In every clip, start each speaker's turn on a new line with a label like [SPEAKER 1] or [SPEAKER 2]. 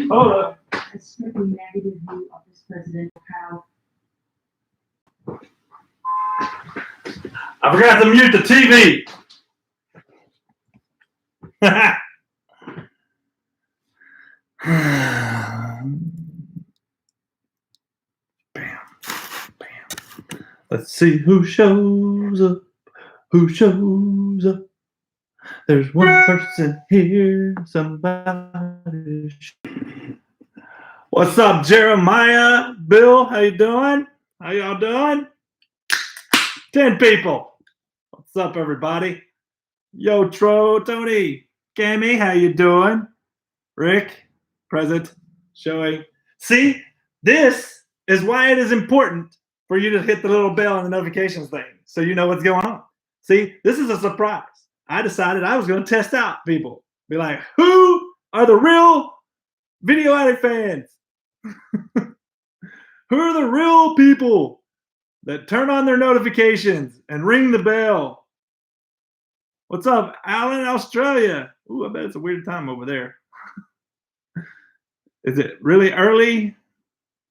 [SPEAKER 1] Hold up.
[SPEAKER 2] A strictly negative view of this president, how
[SPEAKER 1] I forgot to mute the TV. Bam, bam. Let's see who shows up. Who shows up? There's one person here. Somebody. What's up, Jeremiah? Bill, how you doing? How y'all doing? 10 people. What's up, everybody? Yo, Tony, Gammy, how you doing? Rick, present, showing. See, this is why it is important for you to hit the little bell and the notifications thing so you know what's going on. See, this is a surprise. I decided I was going to test out people. Be like, who are the real Video Addict fans? Who are the real people that turn on their notifications and ring the bell? What's up, Alan, Australia? Ooh, I bet it's a weird time over there. Is it really early?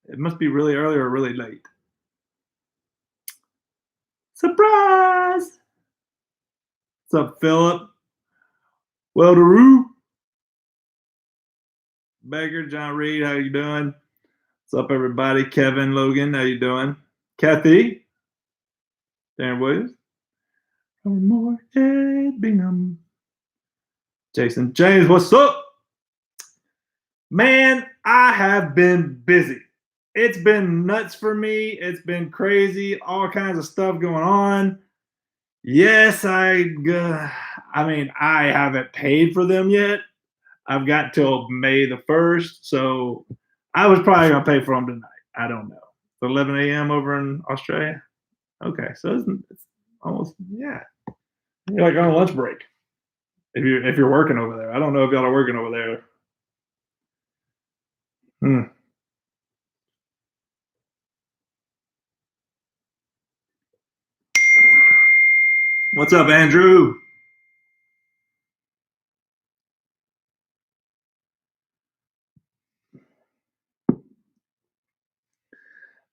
[SPEAKER 1] It must be really early or really late. Surprise! What's up, Philip? Welderoo. Baker, John Reed, how you doing? What's up, everybody? Kevin, Logan, how you doing? Kathy, Darren Williams, more Ed Bingham, Jason James, what's up? Man, I have been busy. It's been nuts for me. It's been crazy. All kinds of stuff going on. Yes, I haven't paid for them yet. I've got till May the 1st, so I was probably going to pay for them tonight. I don't know. It's 11 a.m. over in Australia. Okay, so it's almost, yeah. You're like on a lunch break if you're working over there. I don't know if y'all are working over there. What's up, Andrew?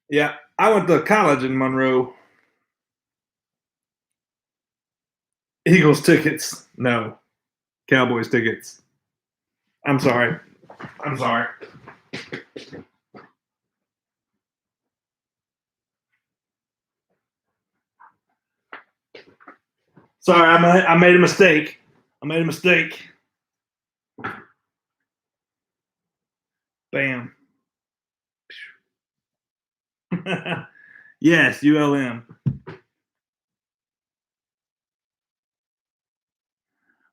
[SPEAKER 1] Yeah, I went to college in Monroe. Eagles tickets. No. Cowboys tickets. I'm sorry. Sorry, I made a mistake. Bam. Yes, ULM.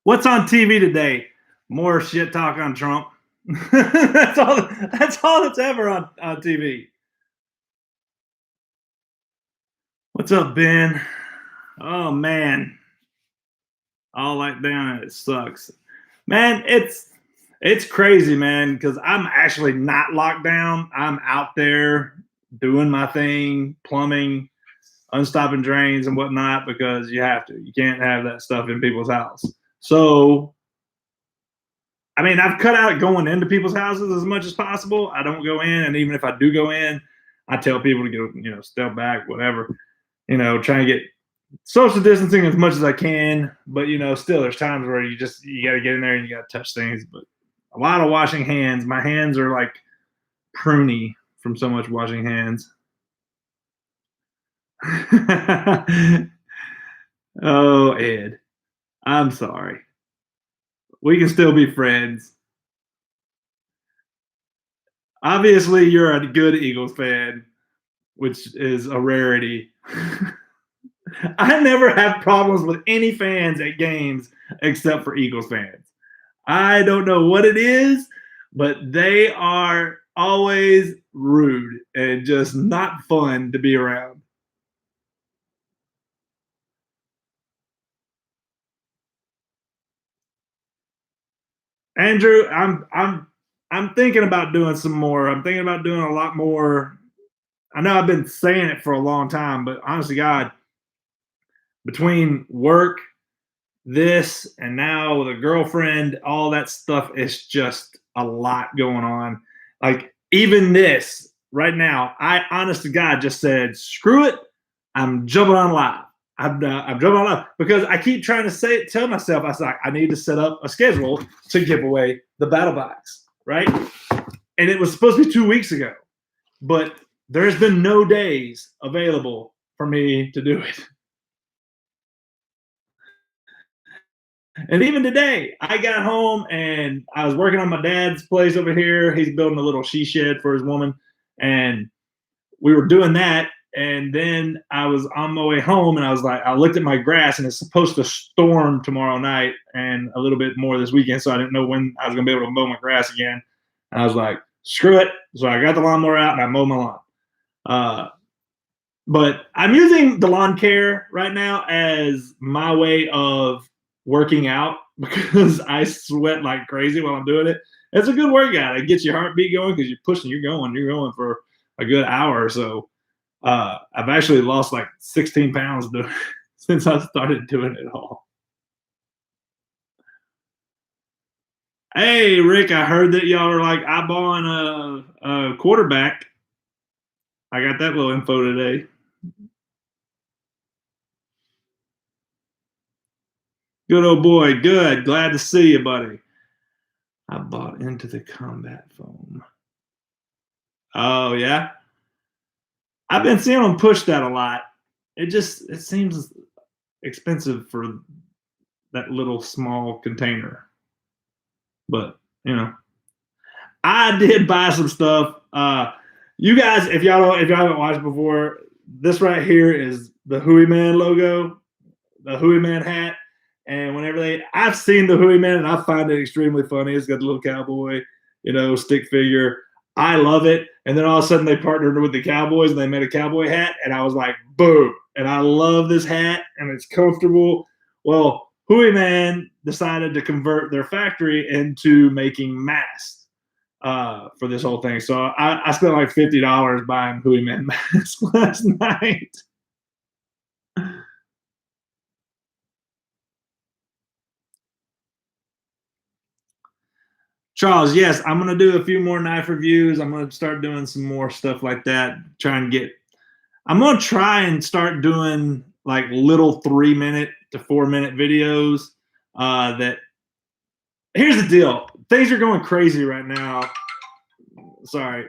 [SPEAKER 1] What's on TV today? More shit talk on Trump. That's all that's ever on TV. What's up, Ben? Oh man. All locked down, it sucks. Man, it's crazy, man, because I'm actually not locked down. I'm out there doing my thing, plumbing, unstopping drains and whatnot, because you have to. You can't have that stuff in people's house. So, I mean, I've cut out going into people's houses as much as possible. I don't go in, and even if I do go in, I tell people to go, step back, whatever. Try and get social distancing as much as I can, but still there's times where you got to get in there and you got to touch things. But a lot of washing hands. My hands are like pruny from so much washing hands. Oh, Ed, I'm sorry. We can still be friends. Obviously, you're a good Eagles fan, which is a rarity. I never have problems with any fans at games except for Eagles fans. I don't know what it is, but they are always rude and just not fun to be around. Andrew, I'm thinking about doing some more. I'm thinking about doing a lot more. I know I've been saying it for a long time, but honestly, God, between work, this, and now with a girlfriend, all that stuff is just a lot going on. Like even this right now, I honest to God just said, screw it. I'm jumping on live. I'm jumping on live because I keep trying to tell myself, I was like, I need to set up a schedule to give away the battle box, right? And it was supposed to be 2 weeks ago, but there's been no days available for me to do it. And even today, I got home and I was working on my dad's place over here. He's building a little she shed for his woman. And we were doing that. And then I was on my way home and I was like, I looked at my grass and it's supposed to storm tomorrow night and a little bit more this weekend. So I didn't know when I was going to be able to mow my grass again. And I was like, screw it. So I got the lawnmower out and I mowed my lawn. But I'm using the lawn care right now as my way of working out because I sweat like crazy while I'm doing it. It's a good workout. It gets your heartbeat going because you're pushing, you're going for a good hour or so. I've actually lost like 16 pounds since I started doing it all. Hey, Rick, I heard that y'all are like eyeballing a quarterback. I got that little info today. Good old boy. Good. Glad to see you, buddy. I bought into the combat foam. Oh, yeah? I've been seeing them push that a lot. It seems expensive for that little small container. But, you know, I did buy some stuff. You guys, if y'all haven't watched before, this right here is the Huey Man logo, the Huey Man hat. And I've seen the Huey Man and I find it extremely funny. It's got the little cowboy, stick figure. I love it. And then all of a sudden they partnered with the Cowboys and they made a cowboy hat. And I was like, boom. And I love this hat and it's comfortable. Well, Huey Man decided to convert their factory into making masks for this whole thing. So I spent like $50 buying Huey Man masks last night. Charles, yes, I'm going to do a few more knife reviews. I'm going to start doing some more stuff like that. I'm going to try and start doing like little 3-minute to 4-minute videos. Here's the deal. Things are going crazy right now. Sorry,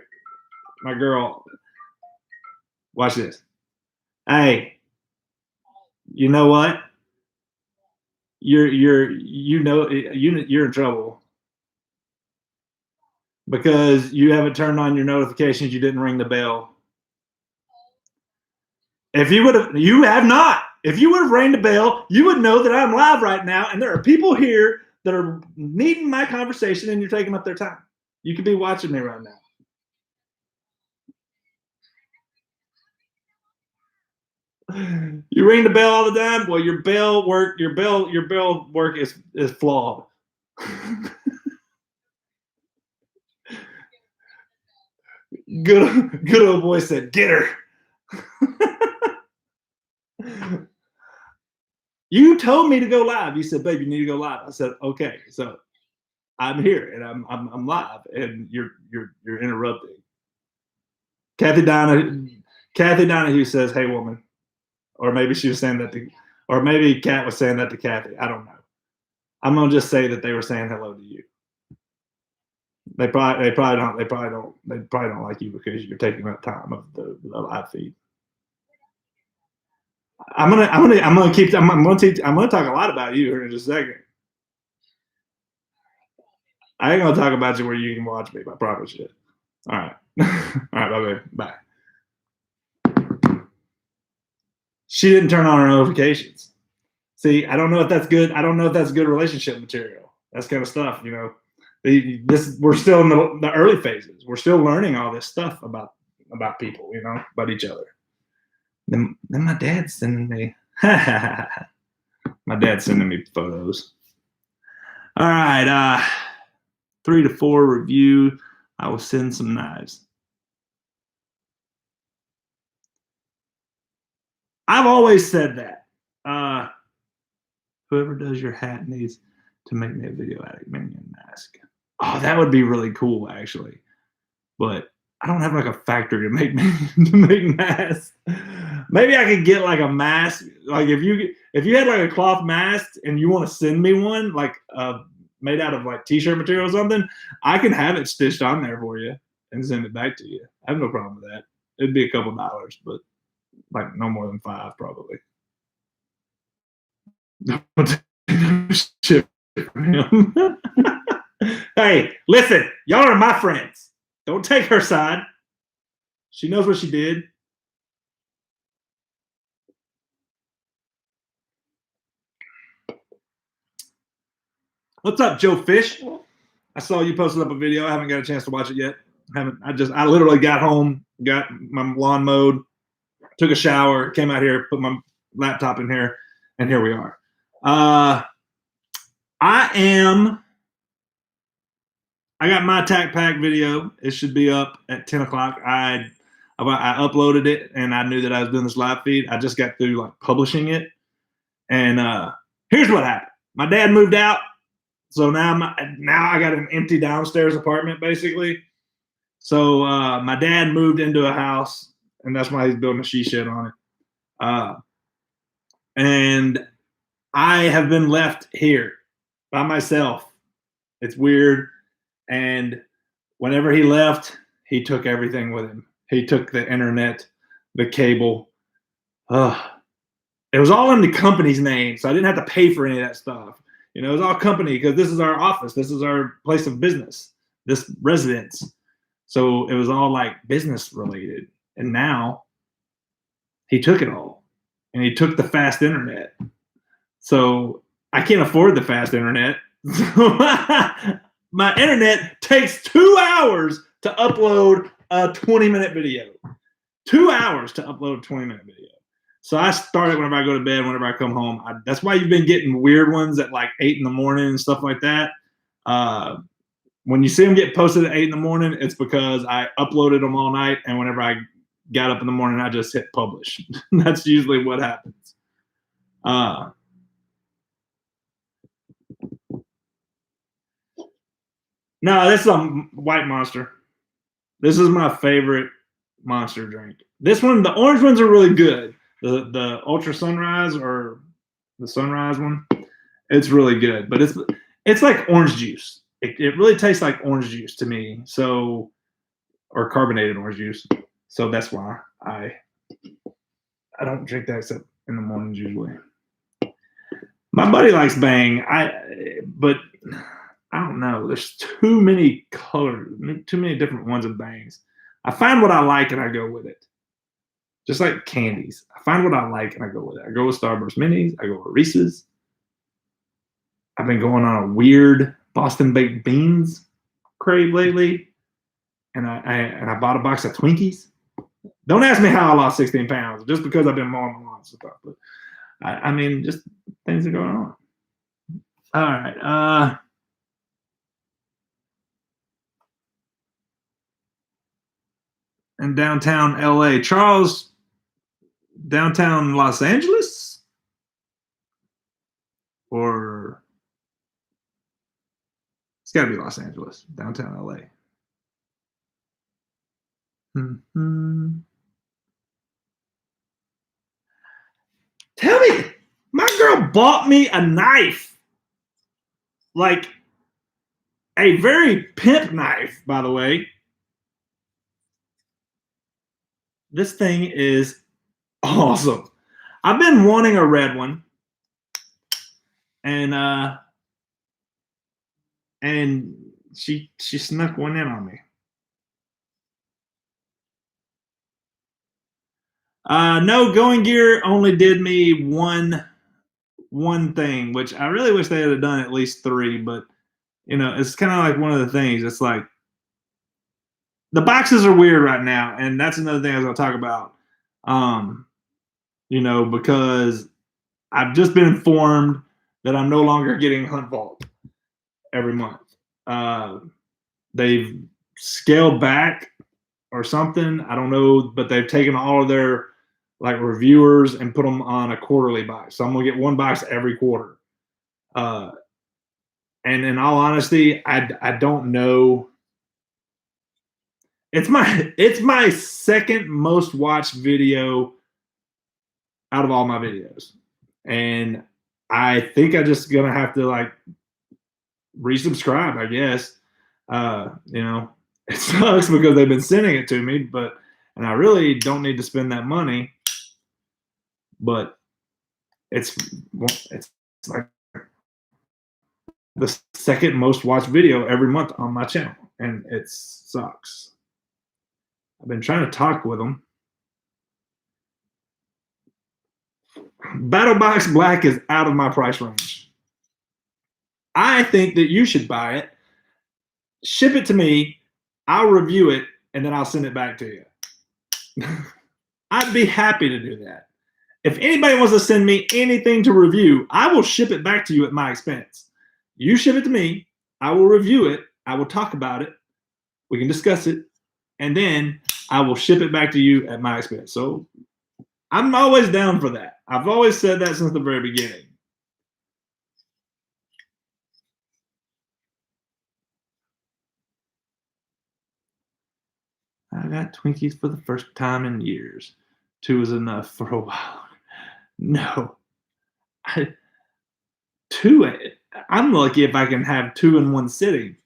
[SPEAKER 1] my girl. Watch this. Hey, you know what? You're in trouble. Because you haven't turned on your notifications, you didn't ring the bell. If you would have, you have not. If you would have rang the bell, you would know that I'm live right now, and there are people here that are needing my conversation, and you're taking up their time. You could be watching me right now. You ring the bell all the time. Well, your bell work is flawed. Good old boy said, "Get her." You told me to go live. You said, "Babe, you need to go live." I said, "Okay." So I'm here and I'm live, and you're interrupting. Kathy Donahue says, "Hey, woman," or maybe she was saying that or maybe Kat was saying that to Kathy. I don't know. I'm gonna just say that they were saying hello to you. They probably don't like you because you're taking up time of the live feed. I'm gonna talk a lot about you here in just a second. I ain't gonna talk about you where you can watch me. I promise you. All right. All right, bye. She didn't turn on her notifications. See, I don't know if that's good. I don't know if that's good relationship material. That's kind of stuff, we're still in the early phases. We're still learning all this stuff about people, about each other. Then my dad's sending me photos. All right, 3 to 4 review. I will send some knives. I've always said that. Whoever does your hat needs to make me a video addict minion mask. Oh, that would be really cool, actually. But I don't have like a factory to make to make masks. Maybe I could get like a mask. Like if you had like a cloth mask and you want to send me one, like made out of like t-shirt material or something, I can have it stitched on there for you and send it back to you. I have no problem with that. It'd be a couple dollars, but like no more than $5 probably. Shit from him. Hey, listen, y'all are my friends. Don't take her side. She knows what she did. What's up, Joe Fish? I saw you posted up a video. I haven't got a chance to watch it yet. I literally got home, got my lawn mowed, took a shower, came out here, put my laptop in here, and here we are. I got my Tac Pack video. It should be up at 10 o'clock. I uploaded it, and I knew that I was doing this live feed. I just got through like publishing it, and here's what happened. My dad moved out, so now I got an empty downstairs apartment basically. So my dad moved into a house, and that's why he's building a she shed on it. And I have been left here by myself. It's weird. And whenever he left, he took everything with him. He took the internet, the cable. It was all in the company's name, so I didn't have to pay for any of that stuff. You know, it was all company because this is our office. This is our place of business, this residence. So it was all like business related. And now he took it all. And he took the fast internet. So I can't afford the fast internet. My internet takes 2 hours to upload a 20-minute video. 2 hours to upload a 20-minute video. So I start it whenever I go to bed, whenever I come home. That's why you've been getting weird ones at like 8 in the morning and stuff like that. When you see them get posted at 8 in the morning, it's because I uploaded them all night, and whenever I got up in the morning, I just hit publish. That's usually what happens. No, this is a white Monster. This is my favorite Monster drink. This one, the orange ones are really good. The Ultra Sunrise or the Sunrise one, it's really good. But it's like orange juice. It really tastes like orange juice to me. So, or carbonated orange juice. So that's why I don't drink that except in the mornings usually. My buddy likes Bang. But I don't know. There's too many colors, too many different ones of Bangs. I find what I like and I go with it. Just like candies. I find what I like and I go with it. I go with Starburst Minis. I go with Reese's. I've been going on a weird Boston baked beans crave lately. And I bought a box of Twinkies. Don't ask me how I lost 16 pounds. Just because I've been mowing the lawn and stuff. But I mean, just things are going on. All right. In downtown LA. Charles, downtown Los Angeles? Or it's got to be Los Angeles, downtown LA. Tell me, my girl bought me a knife. Like a very pimp knife, by the way. This thing is awesome. I've been wanting a red one. And she snuck one in on me. No, Going Gear only did me one thing, which I really wish they had done at least 3, but you know, it's kind of like one of the things. It's like the boxes are weird right now, and that's another thing I was going to talk about. You know, because I've just been informed that I'm no longer getting Hunt Vault every month. They've scaled back or something. I don't know, but they've taken all of their like reviewers and put them on a quarterly box. So I'm gonna get one box every quarter.
[SPEAKER 3] And in all honesty, I don't know. It's my second most watched video out of all my videos. And I think I just gonna have to like resubscribe, I guess. You know, it sucks because they've been sending it to me, and I really don't need to spend that money. But it's like the second most watched video every month on my channel, and it sucks. I've been trying to talk with them. Battlebox Black is out of my price range. I think that you should buy it, ship it to me, I'll review it, and then I'll send it back to you. I'd be happy to do that. If anybody wants to send me anything to review, I will ship it back to you at my expense. You ship it to me, I will review it, I will talk about it, we can discuss it, and then I will ship it back to you at my expense. So I'm always down for that. I've always said that since the very beginning. I got Twinkies for the first time in years. 2 was enough for a while. No. 2, I'm lucky if I can have 2 in one sitting.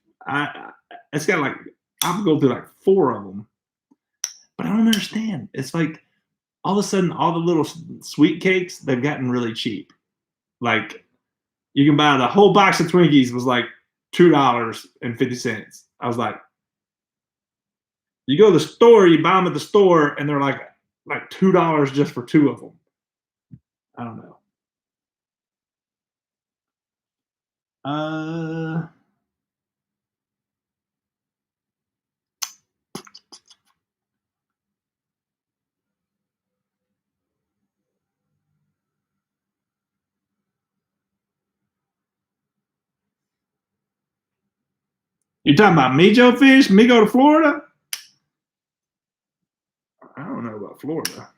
[SPEAKER 3] It's got like, I'll go through like 4 of them. But I don't understand. It's like all of a sudden, all the little sweet cakes, they've gotten really cheap. Like you can buy the whole box of Twinkies was like $2.50. I was like, you go to the store, you buy them at the store, and they're like $2 just for 2 of them. I don't know. You talking about me, Joe Fish? Me go to Florida? I don't know about Florida.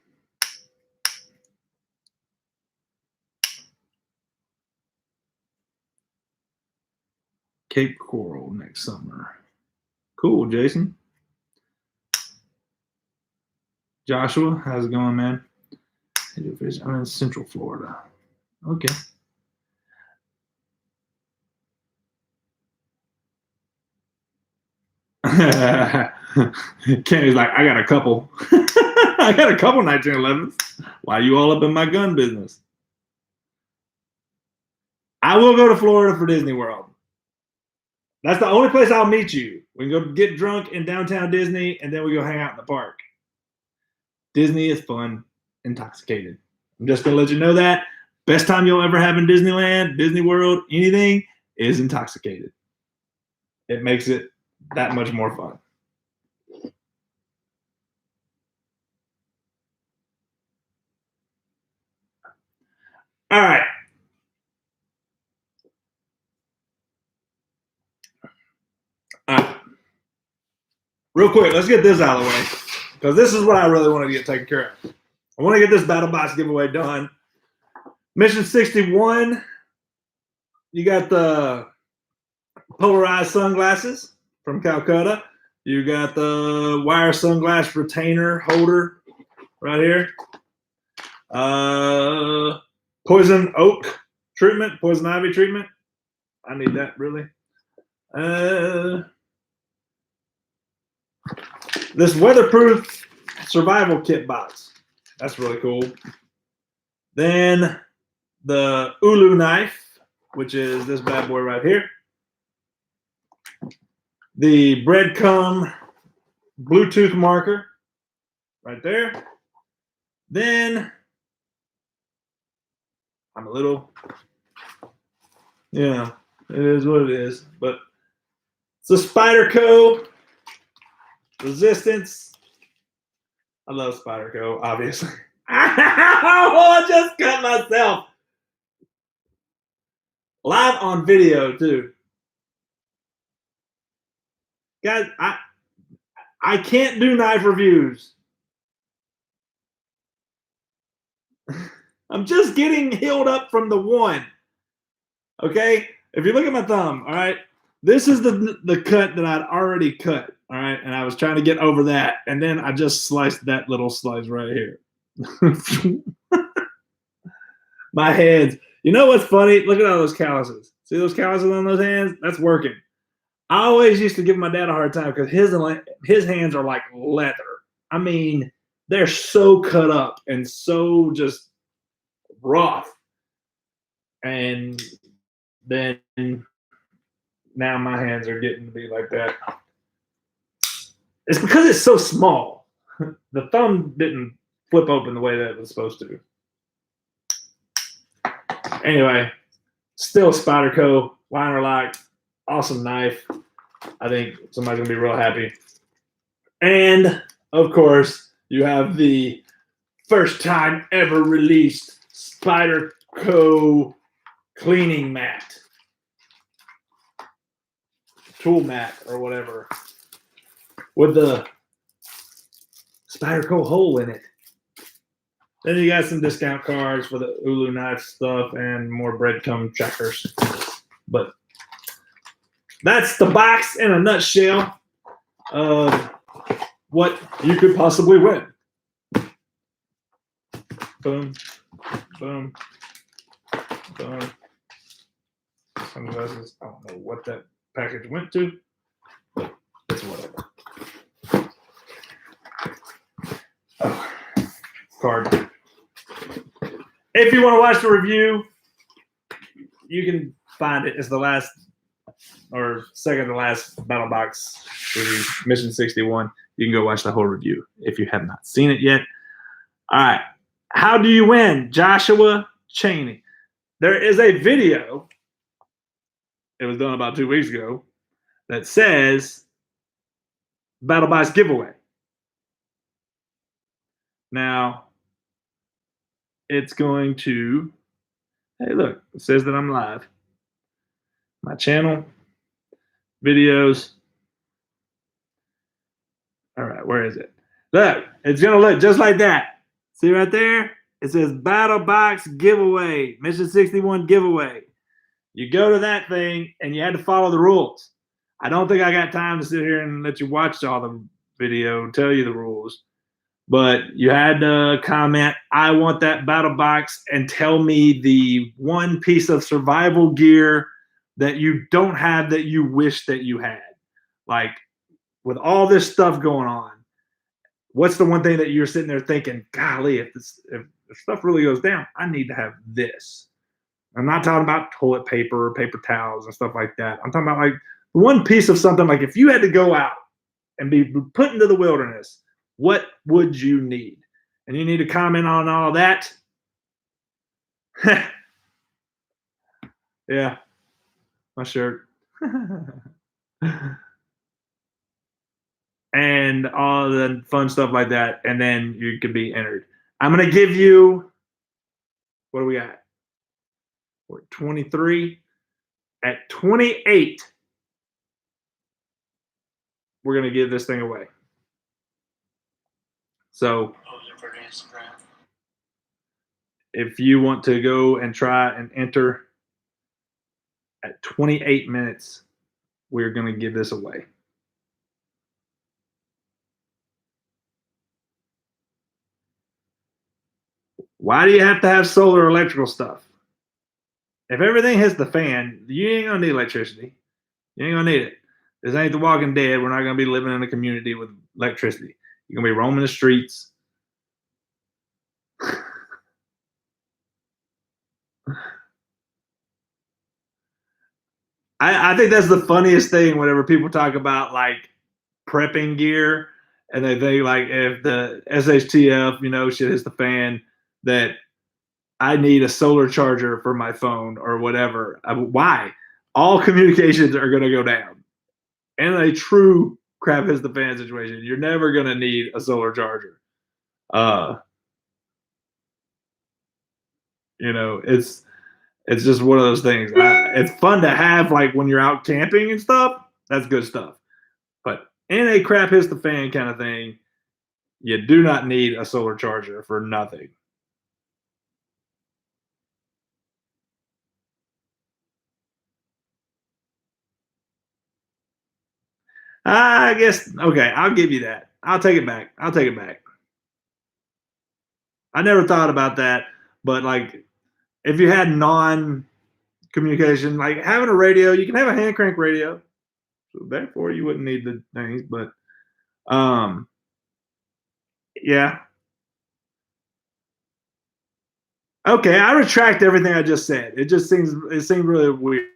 [SPEAKER 3] Cape Coral next summer. Cool, Jason. Joshua, how's it going, man? I'm in Central Florida. Okay. Kenny's like, I got a couple. I got a couple 1911s. Why you all up in my gun business? I will go to Florida for Disney World. That's the only place I'll meet you. We can go get drunk in downtown Disney, and then we go hang out in the park. Disney is fun, intoxicated. I'm just going to let you know that. Best time you'll ever have in Disneyland, Disney World, anything is intoxicated. It makes it that much more fun. All right. Real quick, let's get this out of the way, because this is what I really want to get taken care of. I want to get this Battlebox giveaway done. Mission 61, you got the polarized sunglasses from Calcutta. You got the wire sunglass retainer holder right here. Poison oak treatment, poison ivy treatment. I need that, really. This weatherproof survival kit box. That's really cool. Then the Ulu knife, which is this bad boy right here. The breadcrumb Bluetooth marker right there. Then I'm a little, yeah, it is what it is. But it's a Spyderco Resistance. I love Spyderco, obviously. Oh, I just cut myself. Live on video, too. Guys, I can't do knife reviews. I'm just getting healed up from the one. Okay? if you look at my thumb, all right, this is the cut that I'd already cut, all right, and I was trying to get over that, and then I just sliced that little slice right here. My hands. You know what's funny? Look at all those calluses. See those calluses on those hands? That's working. I always used to give my dad a hard time because his hands are like leather. I mean, they're so cut up and so just rough. And then now my hands are getting to be like that. It's because it's so small. The thumb didn't flip open the way that it was supposed to. Anyway, still Spyderco liner lock, awesome knife. I think somebody's gonna be real happy. And of course, you have the first time ever released Spyderco cleaning mat, tool mat or whatever, with the Spyderco hole in it. Then you got some discount cards for the Ulu knife stuff and more breadcrumb trackers. But that's the box in a nutshell of what you could possibly win. Boom, boom, boom. Sunglasses. I don't know what that package went to, but it's whatever. Oh, card. If you want to watch the review, you can find it. It's the last or second to last Battlebox review, Mission 61. You can go watch the whole review if you have not seen it yet. All right. How do you win? Joshua Cheney. There is a video, it was done about 2 weeks ago, that says Battlebox giveaway. Now, it's going to, hey, look, it says that I'm live. My channel, videos. All right, where is it? Look, it's going to look just like that. See right there? It says Battlebox giveaway, Mission 61 giveaway. You go to that thing and you had to follow the rules. I don't think I got time to sit here and let you watch all the video and tell you the rules. But you had to comment, I want that battle box, and tell me the one piece of survival gear that you don't have that you wish that you had. Like, with all this stuff going on, what's the one thing that you're sitting there thinking, golly, if stuff really goes down, I need to have this. I'm not talking about toilet paper, paper towels, and stuff like that. I'm talking about like one piece of something, like if you had to go out and be put into the wilderness, what would you need? And you need to comment on all that. Yeah, my shirt. And all the fun stuff like that. And then you could be entered. I'm going to give you, what do we got? We're at 23. At 28, we're going to give this thing away. So if you want to go and try and enter at 28 minutes, we're going to give this away. Why do you have to have solar electrical stuff? If everything hits the fan, you ain't going to need electricity. You ain't going to need it. This ain't The Walking Dead. We're not going to be living in a community with electricity. You're going to be roaming the streets. I think that's the funniest thing whenever people talk about like prepping gear and they think like if the SHTF, shit hits the fan, that I need a solar charger for my phone or whatever. Why? All communications are going to go down. In a true crap hits the fan situation, you're never going to need a solar charger. It's just one of those things. It's fun to have like when you're out camping and stuff. That's good stuff. But in a crap hits the fan kind of thing, you do not need a solar charger for nothing. I guess, okay, I'll give you that. I'll take it back. I'll take it back. I never thought about that, but like if you had non-communication, like having a radio, you can have a hand crank radio. So therefore you wouldn't need the things, but um yeah. Okay, I retract everything I just said. It seemed really weird.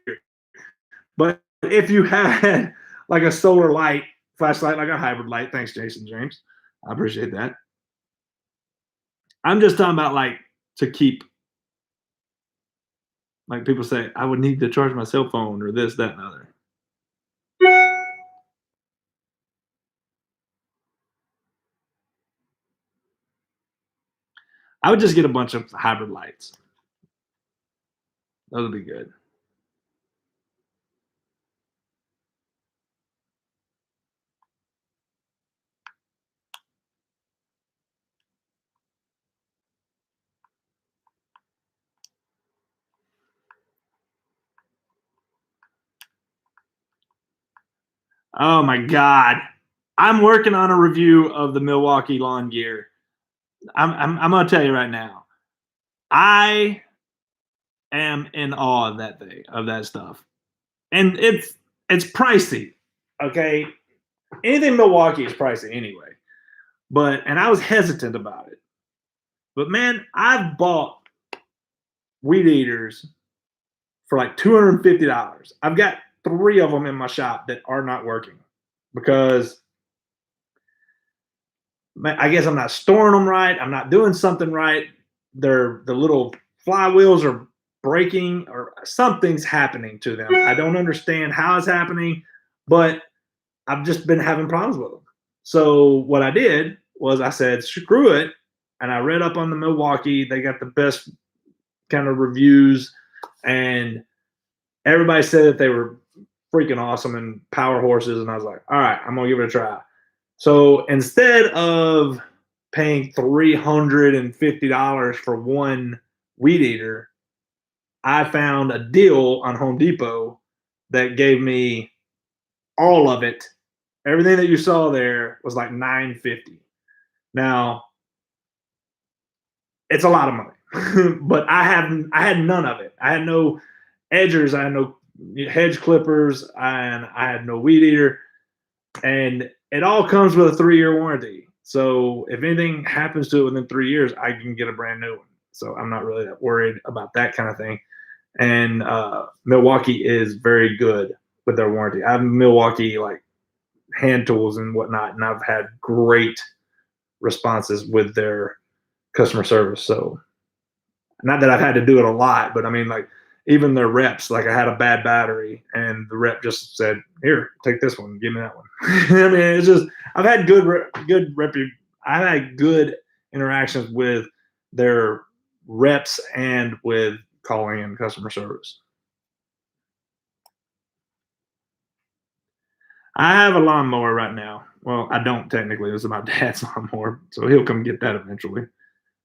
[SPEAKER 3] But if you had like a solar light, flashlight, like a hybrid light, thanks, Jason James. I appreciate that. I'm just talking about like to keep, like people say, I would need to charge my cell phone or this, that, and other. I would just get a bunch of hybrid lights. Those would be good. Oh my God. I'm working on a review of the Milwaukee lawn gear. I'm going to tell you right now. I am in awe of that thing, of that stuff. And it's pricey. Okay. Anything Milwaukee is pricey anyway. And I was hesitant about it. But man, I've bought weed eaters for like $250. I've got 3 of them in my shop that are not working because I guess I'm not storing them right. I'm not doing something right. The little flywheels are breaking or something's happening to them. I don't understand how it's happening, but I've just been having problems with them. So what I did was I said, screw it. And I read up on the Milwaukee. They got the best kind of reviews, and everybody said that they were freaking awesome and power horses. And I was like, all right, I'm going to give it a try. So instead of paying $350 for one weed eater, I found a deal on Home Depot that gave me all of it. Everything that you saw there was like $950. Now, it's a lot of money, but I had none of it. I had no edgers, I had no hedge clippers, and I had no weed eater, and it all comes with a 3-year warranty. So if anything happens to it within 3 years, I can get a brand new one. So I'm not really that worried about that kind of thing. And Milwaukee is very good with their warranty. I have Milwaukee like hand tools and whatnot, and I've had great responses with their customer service. So not that I've had to do it a lot, but I mean, like even their reps, like I had a bad battery and the rep just said, here, take this one, give me that one. I mean, it's just, I've had I've had good interactions with their reps and with calling in customer service. I have a lawnmower right now. Well, I don't technically. This is my dad's lawnmower, so he'll come get that eventually.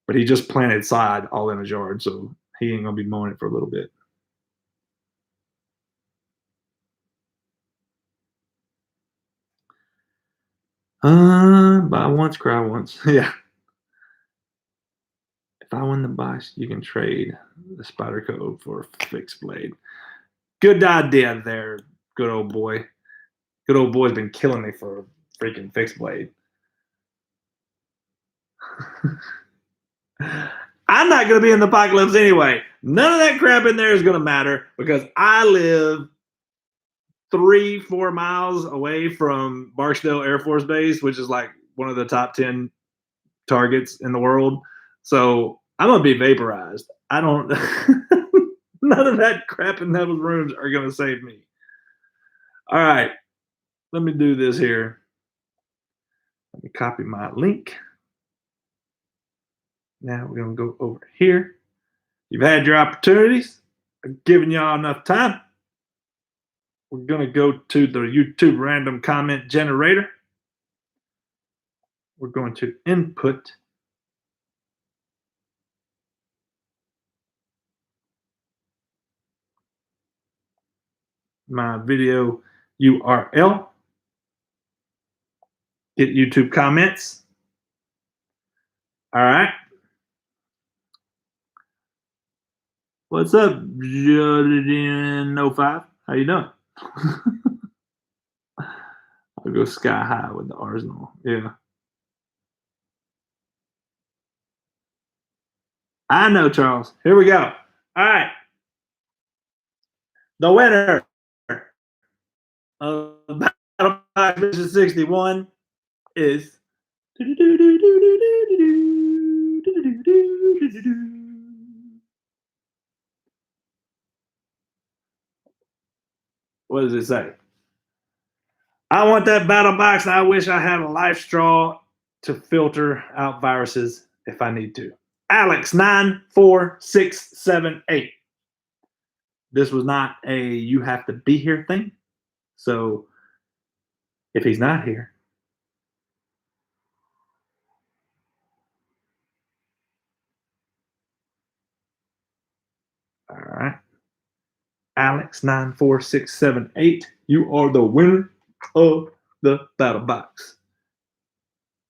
[SPEAKER 3] But he just planted sod all in his yard, so he ain't gonna be mowing it for a little bit. Buy once, cry once. Yeah. If I win the box, you can trade the spider code for a fixed blade. Good idea there, good old boy. Good old boy's been killing me for a freaking fixed blade. I'm not going to be in the apocalypse anyway. None of that crap in there is going to matter because I live 3-4 miles away from Barksdale Air Force Base, which is like one of the top 10 targets in the world. So I'm going to be vaporized. I don't, none of that crap in those rooms are going to save me. All right. Let me do this here. Let me copy my link. Now we're going to go over here. You've had your opportunities. I've given y'all enough time. We're going to go to the YouTube random comment generator. We're going to input my video URL. get YouTube comments. All right. What's up, Jordan05? How you doing? I'll go sky high with the Arsenal. Yeah. I know, Charles. Here we go. All right. The winner of Battlebox Mission 61 is what does it say? I want that battle box, and I wish I had a life straw to filter out viruses if I need to. Alex 94678. This was not a you have to be here thing. So if he's not here, all right. Alex 94678, you are the winner of the battle box.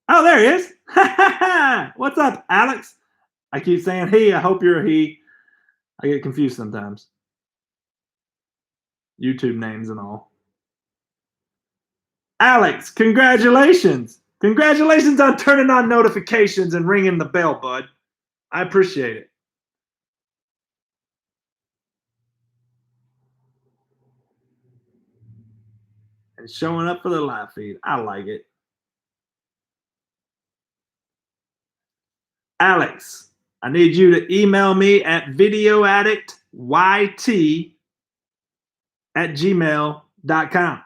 [SPEAKER 3] Oh, there he is. What's up, Alex? I keep saying he. I hope you're a he. I get confused sometimes. YouTube names and all. Alex, congratulations. Congratulations on turning on notifications and ringing the bell, bud. I appreciate it. And showing up for the live feed. I like it. Alex, I need you to email me at videoaddictyt@gmail.com.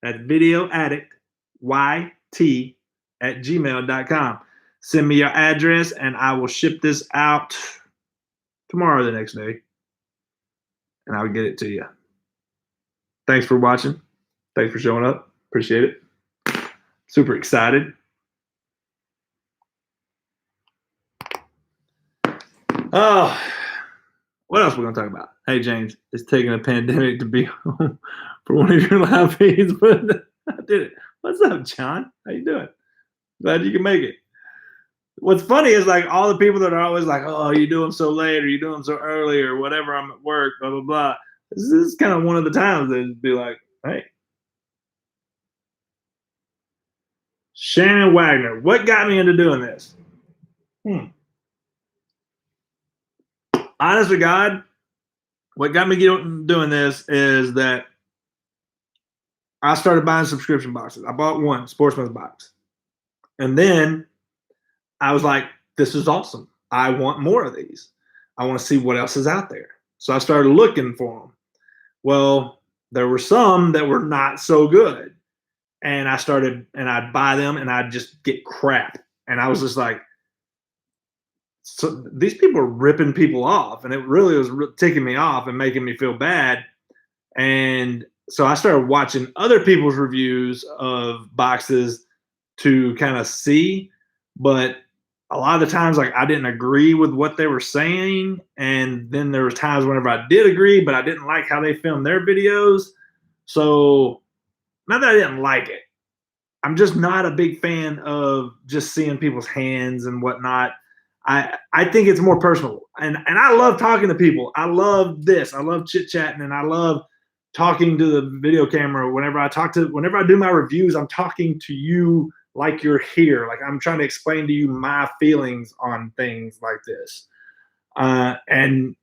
[SPEAKER 3] That's videoaddictyt@gmail.com. Send me your address and I will ship this out tomorrow or the next day. And I'll get it to you. Thanks for watching. Thanks for showing up. Appreciate it. Super excited. Oh, what else are we going to talk about? Hey, James, it's taking a pandemic to be home for one of your live feeds, but I did it. What's up, John? How you doing? Glad you can make it. What's funny is like all the people that are always like, oh, you do them so late or you do them so early or whatever, I'm at work, blah, blah, blah. This is kind of one of the times they'd be like, hey. Shannon Wagner, what got me into doing this? Honest to God, what got me doing this is that I started buying subscription boxes. I bought one, Sportsman's box. And then I was like, this is awesome. I want more of these. I want to see what else is out there. So I started looking for them. Well, there were some that were not so good. And I'd buy them and I'd just get crap. And I was just like, so these people are ripping people off, and it really was ticking me off and making me feel bad. And so I started watching other people's reviews of boxes to kind of see, but a lot of the times, like, I didn't agree with what they were saying. And then there was times whenever I did agree, but I didn't like how they filmed their videos. So not that I didn't like it, I'm just not a big fan of just seeing people's hands and whatnot. I think it's more personal, and I love talking to people. I love this. I love chit-chatting, and I love talking to the video camera. Whenever I do my reviews, I'm talking to you like you're here. Like I'm trying to explain to you my feelings on things like this. And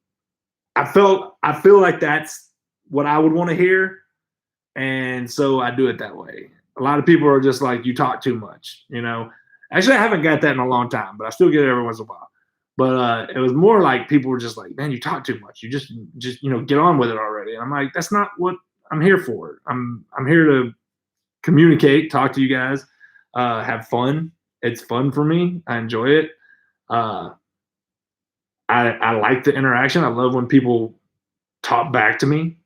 [SPEAKER 3] I feel like that's what I would want to hear. And so I do it that way. A lot of people are just like, you talk too much, you know? Actually, I haven't got that in a long time, but I still get it every once in a while. But it was more like people were just like, man, you talk too much. You just get on with it already. And I'm like, that's not what I'm here for. I'm here to communicate, talk to you guys, have fun. It's fun for me. I enjoy it. I like the interaction. I love when people talk back to me.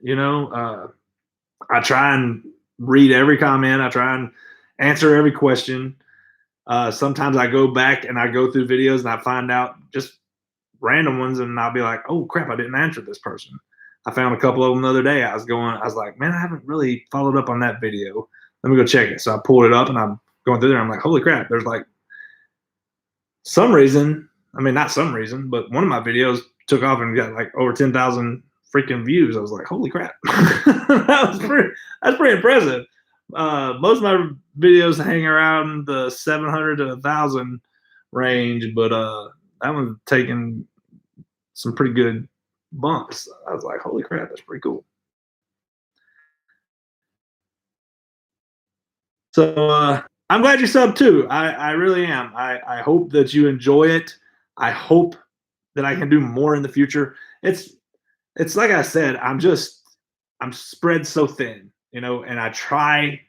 [SPEAKER 3] I try and read every comment. I try and answer every question. Sometimes I go back and I go through videos and I find out just random ones, and I'll be like, oh crap, I didn't answer this person. I found a couple of them the other day. I was like, man, I haven't really followed up on that video. let me go check it. So I pulled it up and I'm going through there. I'm like, holy crap, there's like some reason, I mean, not some reason, but one of my videos took off and got like over 10,000 freaking views. I was like, holy crap. That's pretty impressive. Most of my videos hang around the 700 to 1,000 range, but that one's taking some pretty good bumps. I was like, holy crap, that's pretty cool. So I'm glad you subbed too. I really am. I hope that you enjoy it. I hope that I can do more in the future. It's like I said, I'm spread so thin, you know, and I try,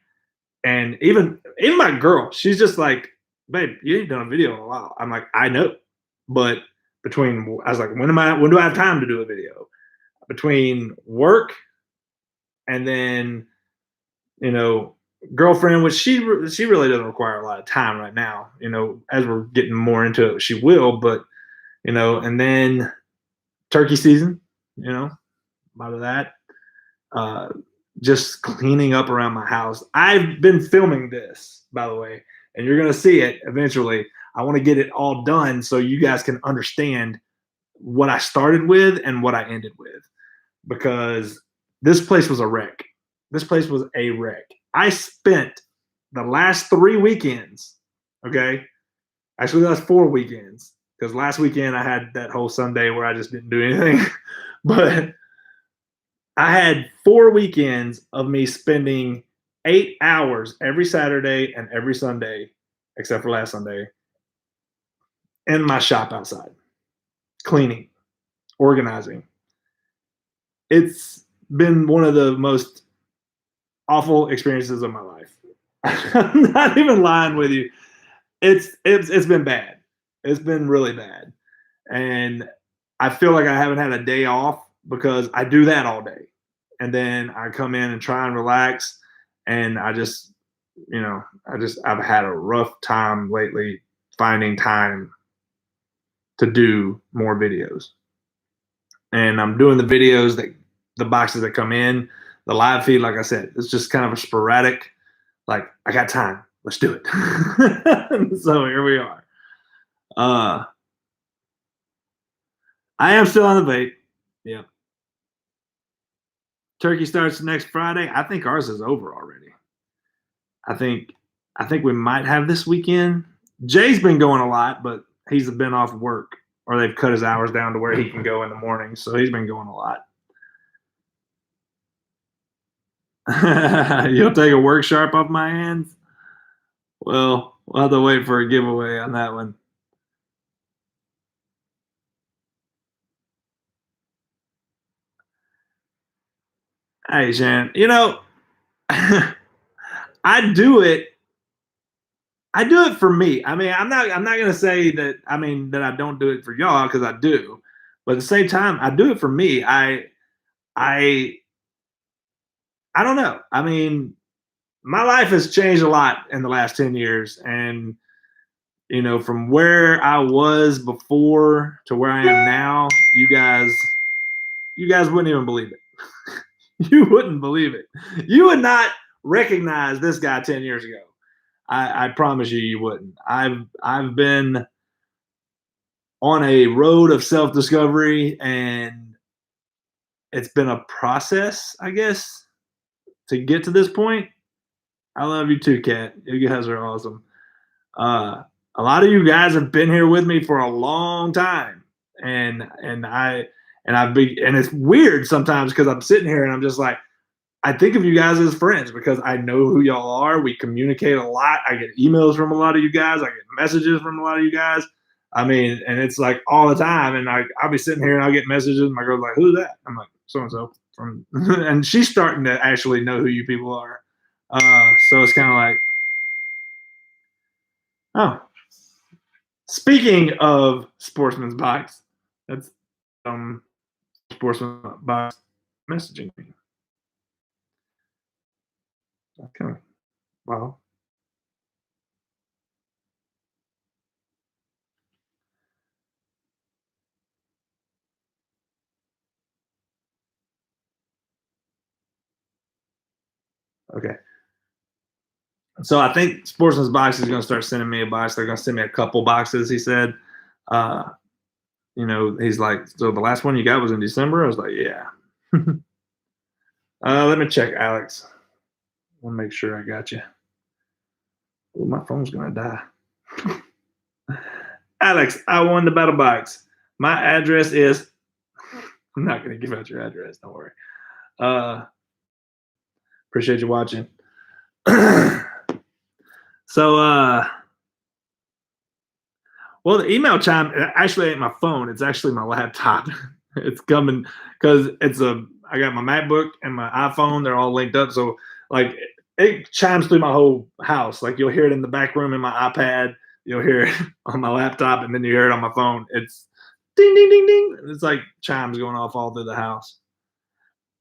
[SPEAKER 3] and even my girl, she's just like, babe, you ain't done a video in a while. I'm like, I know, but I was like, when do I have time to do a video? Between work and then, you know, girlfriend, which she really doesn't require a lot of time right now. You know, as we're getting more into it, she will, but you know, and then turkey season, you know, a lot of that. Uh, just cleaning up around my house. I've been filming this, by the way, and you're gonna see it eventually. I want to get it all done so you guys can understand what I started with and what I ended with, because this place was a wreck. This place was a wreck. I spent the last 3 weekends, okay? Actually, the last 4 weekends, because last weekend I had that whole Sunday where I just didn't do anything. But I had 4 weekends of me spending 8 hours every Saturday and every Sunday, except for last Sunday, in my shop outside, cleaning, organizing. It's been one of the most awful experiences of my life. I'm not even lying with you. It's been bad. It's been really bad. And I feel like I haven't had a day off because I do that all day. And then I come in and try and relax, and I just, you know, I've had a rough time lately finding time to do more videos. And I'm doing the videos that the boxes that come in, the live feed, like I said, it's just kind of a sporadic, like, I got time, let's do it. So here we are. I am still on the vape. Yeah. Turkey starts next Friday. I think ours is over already. I think we might have this weekend. Jay's been going a lot, but he's been off work, or they've cut his hours down to where he can go in the morning. So he's been going a lot. You'll take a work sharp off my hands? Well, we'll have to wait for a giveaway on that one. Hey, Shan, you know, I do it. I do it for me. I mean, I'm not gonna say that. I mean that I don't do it for y'all, because I do. But at the same time, I do it for me. I I don't know. I mean, my life has changed a lot in the last 10 years, and you know, from where I was before to where I am now, you guys wouldn't even believe it. You wouldn't believe it. You would not recognize this guy 10 years ago. I promise you, you wouldn't. I've been on a road of self-discovery, and it's been a process, I guess, to get to this point. I love you too, Kat. You guys are awesome. A lot of you guys have been here with me for a long time, and it's weird sometimes because I'm sitting here and I'm just like, I think of you guys as friends because I know who y'all are. We communicate a lot. I get emails from a lot of you guys. I get messages from a lot of you guys. I mean, and it's like all the time. And I'll be sitting here and I'll get messages. And my girl's like, "Who's that?" I'm like, "So and so from," and she's starting to actually know who you people are. So it's kind of like, oh, speaking of Sportsman's Box, that's Sportsman's Box messaging me. Okay, well. Okay. So I think Sportsman's Box is going to start sending me a box. They're going to send me a couple boxes, he said. He's like, so the last one you got was in December? I was like, yeah. Let me check, Alex. I want to make sure I got you. Oh, my phone's going to die. Alex, I won the battle box. My address is, I'm not going to give out your address. Don't worry. Appreciate you watching. So, well, the email chime actually ain't my phone. It's actually my laptop. It's coming because I got my MacBook and my iPhone. They're all linked up. So like it chimes through my whole house. Like you'll hear it in the back room in my iPad. You'll hear it on my laptop, and then you hear it on my phone. It's ding, ding, ding, ding. It's like chimes going off all through the house.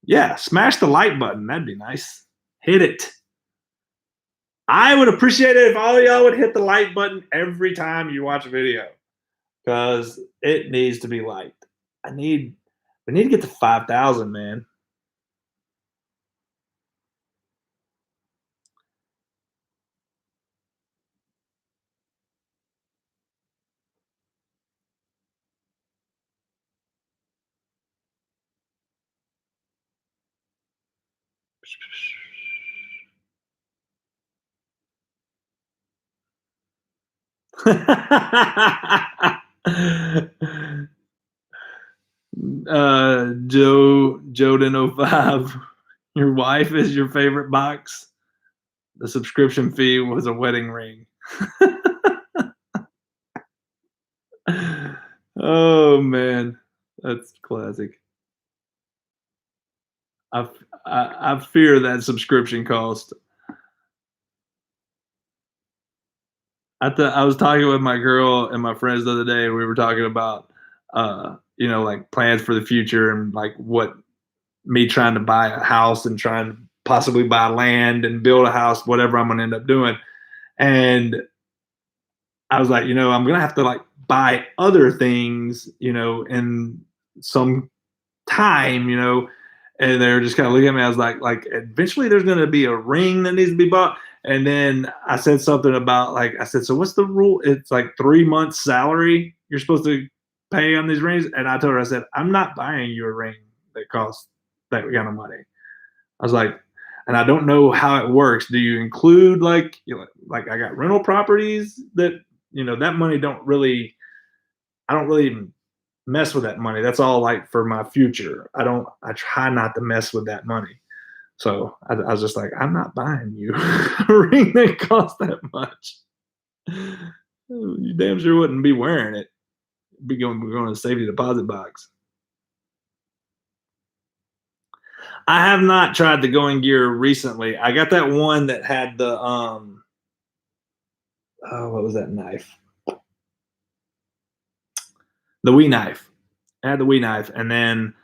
[SPEAKER 3] Yeah, smash the like button. That'd be nice. Hit it. I would appreciate it if all of y'all would hit the like button every time you watch a video, because it needs to be liked. We need to get to 5,000, man. Joden05, your wife is your favorite box. The subscription fee was a wedding ring. Oh man, that's classic. I fear that subscription cost. I was talking with my girl and my friends the other day. We were talking about like plans for the future and like what me trying to buy a house and trying to possibly buy land and build a house, whatever I'm gonna end up doing. And I was like, I'm gonna have to like buy other things, in some time, and they were just kind of looking at me. I was like eventually there's gonna be a ring that needs to be bought. And then I said something about I said, so what's the rule? It's like 3 months salary you're supposed to pay on these rings. And I told her, I said, I'm not buying you a ring that costs that kind of money. I was like, and I don't know how it works. Do you include like I got rental properties that, that money I don't really even mess with that money. That's all like for my future. I try not to mess with that money. So I was just like, I'm not buying you a ring that costs that much. You damn sure wouldn't be wearing it. Be going to the safety deposit box. I have not tried the going gear recently. I got that one that had the what was that knife? The Wii knife. I had the Wii knife, and then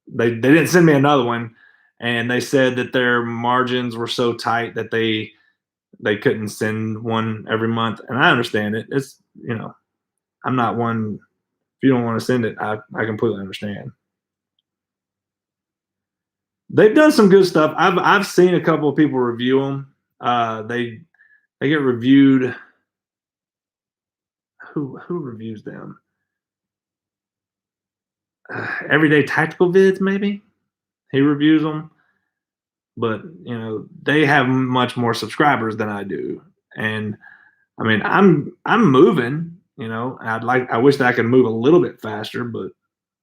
[SPEAKER 3] they didn't send me another one, and they said that their margins were so tight that they couldn't send one every month. And I understand it. It's I'm not one. If you don't want to send it, I completely understand. They've done some good stuff. I've seen a couple of people review them. They get reviewed. Who reviews them? Everyday Tactical Vids, maybe he reviews them, but they have much more subscribers than I do, and I mean I'm moving. I wish that I could move a little bit faster, but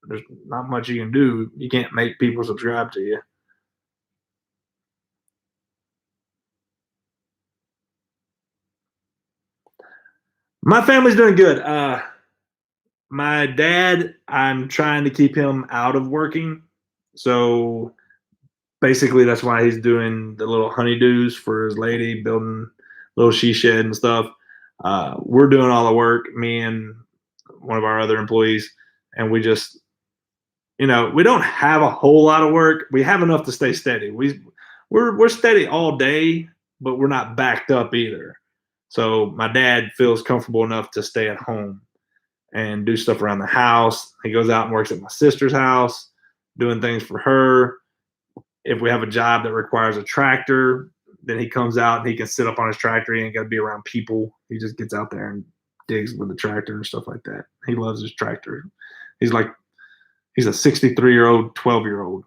[SPEAKER 3] there's not much you can do. You can't make people subscribe to you. My family's doing good. My dad, I'm trying to keep him out of working. So basically that's why he's doing the little honeydews for his lady, building little she shed and stuff. We're doing all the work, me and one of our other employees, and we just, we don't have a whole lot of work. We have enough to stay steady. We're steady all day, but we're not backed up either. So my dad feels comfortable enough to stay at home and do stuff around the house. He goes out and works at my sister's house, doing things for her. if we have a job that requires a tractor, then he comes out and he can sit up on his tractor. He ain't got to be around people. He just gets out there and digs with the tractor and stuff like that. He loves his tractor. He's a 63-year-old, 12-year-old.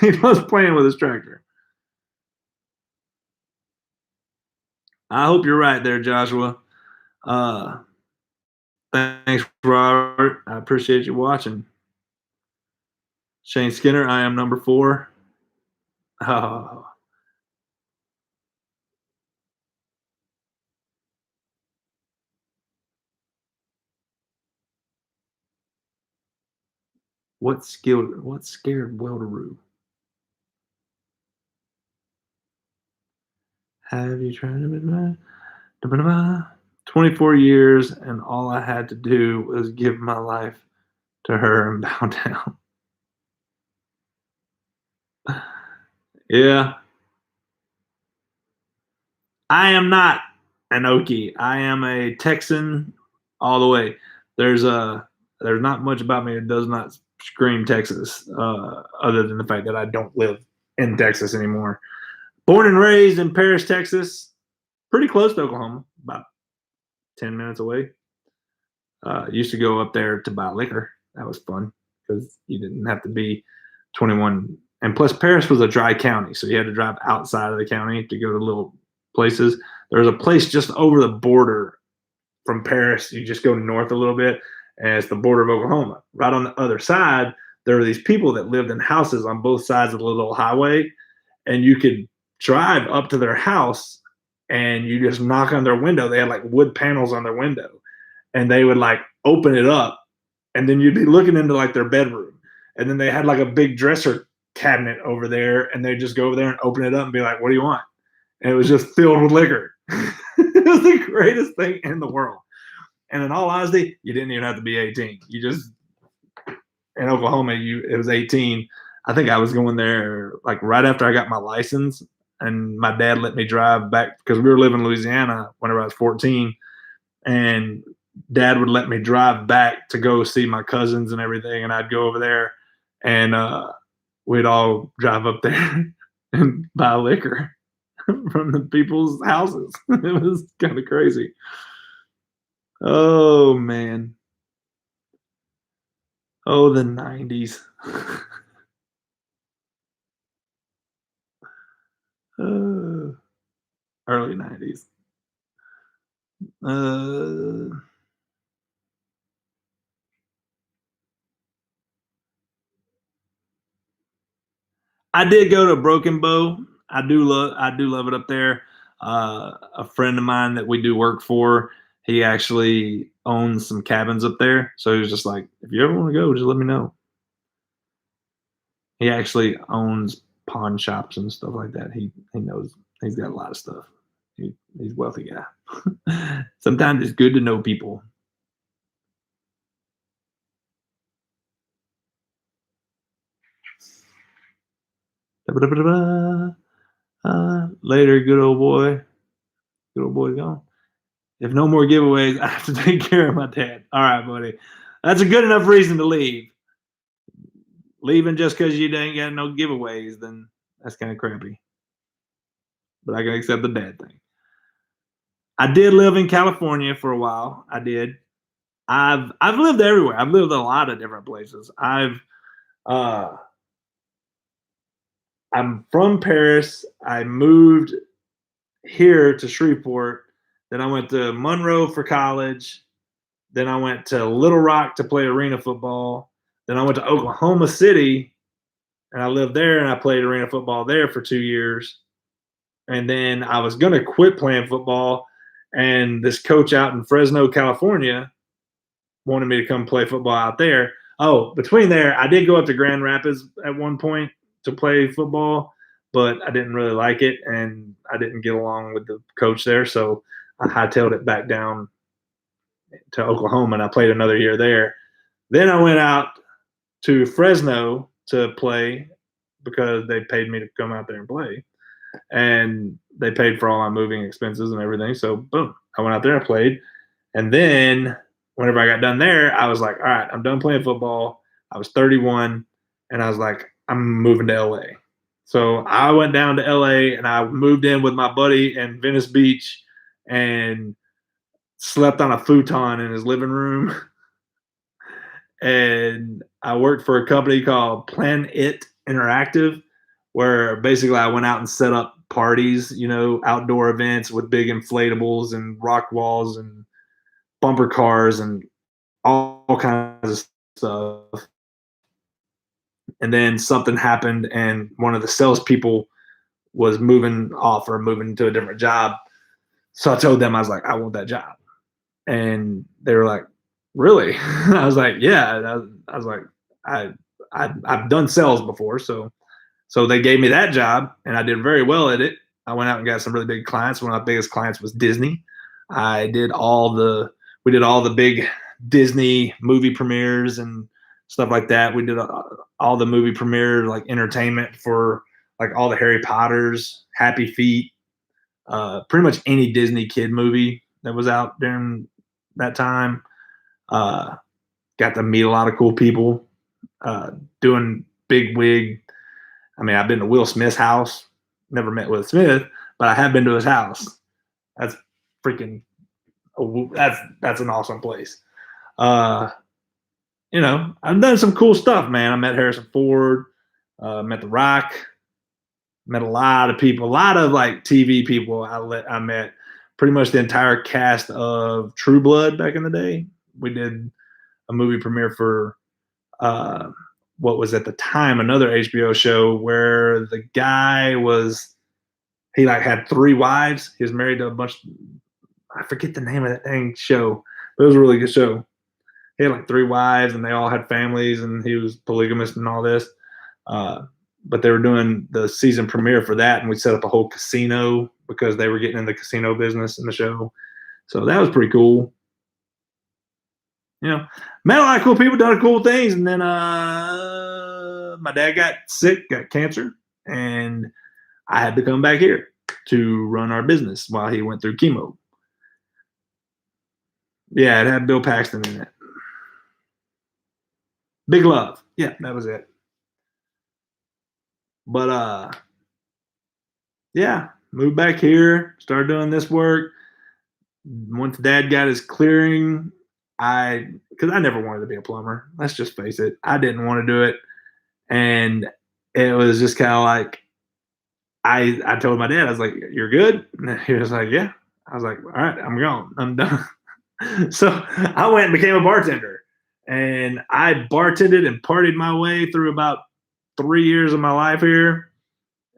[SPEAKER 3] He loves playing with his tractor. I hope you're right there, Joshua. Thanks, Robert. I appreciate you watching. Shane Skinner, I am number 4. Oh. What scared Welderoo? Have you tried to 24 years, and all I had to do was give my life to her and bow down. Yeah. I am not an Okie. I am a Texan all the way. There's not much about me that does not scream Texas, other than the fact that I don't live in Texas anymore. Born and raised in Paris, Texas, pretty close to Oklahoma, about 10 minutes away. Used to go up there to buy liquor. That was fun because you didn't have to be 21. And plus, Paris was a dry county, so you had to drive outside of the county to go to little places. There's a place just over the border from Paris. You just go north a little bit, and it's the border of Oklahoma. Right on the other side, there were these people that lived in houses on both sides of the little highway, and you could drive up to their house, and you just knock on their window. They had like wood panels on their window, and they would like open it up, and then you'd be looking into like their bedroom, and then they had like a big dresser cabinet over there, and they'd just go over there and open it up and be like, "What do you want?" And it was just filled with liquor. It was the greatest thing in the world. And in all honesty, you didn't even have to be 18. You just, in Oklahoma, it was 18. I think I was going there like right after I got my license, and my dad let me drive back because we were living in Louisiana whenever I was 14, and Dad would let me drive back to go see my cousins and everything, and I'd go over there, and we'd all drive up there and buy liquor from the people's houses. It was kind of crazy. Oh, man. Oh, the 90s. Early 90s. I did go to Broken Bow. I do love it up there. A friend of mine that we do work for, he actually owns some cabins up there. So he was just like, if you ever want to go, just let me know. He actually owns pawn shops and stuff like that. He knows, he's got a lot of stuff. He's a wealthy guy. Sometimes it's good to know people. Later, good old boy. Good old boy gone. If no more giveaways, I have to take care of my dad. All right, buddy. That's a good enough reason to leave. Leaving just because you ain't got no giveaways, then that's kind of crappy. But I can accept the dad thing. I did live in California for a while. I did. I've lived everywhere. I've lived a lot of different places. I'm from Paris. I moved here to Shreveport. Then I went to Monroe for college. Then I went to Little Rock to play arena football. Then I went to Oklahoma City, and I lived there, and I played arena football there for 2 years. And then I was going to quit playing football, and this coach out in Fresno, California, wanted me to come play football out there. Oh, between there, I did go up to Grand Rapids at one point to play football, but I didn't really like it, and I didn't get along with the coach there, so I hightailed it back down to Oklahoma, and I played another year there. Then I went out to Fresno to play because they paid me to come out there and play, and they paid for all my moving expenses and everything. So boom, I went out there and played. And then whenever I got done there, I was like, all right, I'm done playing football. I was 31, and I was like, I'm moving to LA. So I went down to LA and I moved in with my buddy in Venice Beach and slept on a futon in his living room. And I worked for a company called Plan It Interactive, where basically I went out and set up parties, outdoor events with big inflatables and rock walls and bumper cars and all kinds of stuff. And then something happened, and one of the salespeople was moving off or moving to a different job. So I told them, I was like, I want that job. And they were like, really? I was like, yeah. I was like, I've done sales before. So they gave me that job and I did very well at it. I went out and got some really big clients. One of my biggest clients was Disney. We did all the big Disney movie premieres and stuff like that. We did all the movie premiere, like entertainment for like all the Harry Potters, Happy Feet, pretty much any Disney kid movie that was out during that time. Got to meet a lot of cool people, doing big wig. I mean, I've been to Will Smith's house. Never met Will Smith, but I have been to his house. That's freaking. That's an awesome place. I've done some cool stuff, man. I met Harrison Ford, met The Rock, met a lot of people, a lot of like TV people. I met pretty much the entire cast of True Blood back in the day. We did a movie premiere for what was at the time another HBO show where the guy he like had 3 wives. He was married to a bunch. I forget the name of that dang show, but it was a really good show. He had like 3 wives and they all had families and he was polygamous and all this. But they were doing the season premiere for that and we set up a whole casino because they were getting in the casino business in the show. So that was pretty cool. Met a lot of cool people, done cool things. And then my dad got sick, got cancer, and I had to come back here to run our business while he went through chemo. Yeah, it had Bill Paxton in it. Big Love. Yeah, that was it. But yeah, moved back here, started doing this work. Once dad got his clearing, because I never wanted to be a plumber. Let's just face it. I didn't want to do it. And it was just kind of like, I told my dad, I was like, you're good? And he was like, yeah. I was like, all right, I'm gone. I'm done. So I went and became a bartender. And I bartended and partied my way through about 3 years of my life here.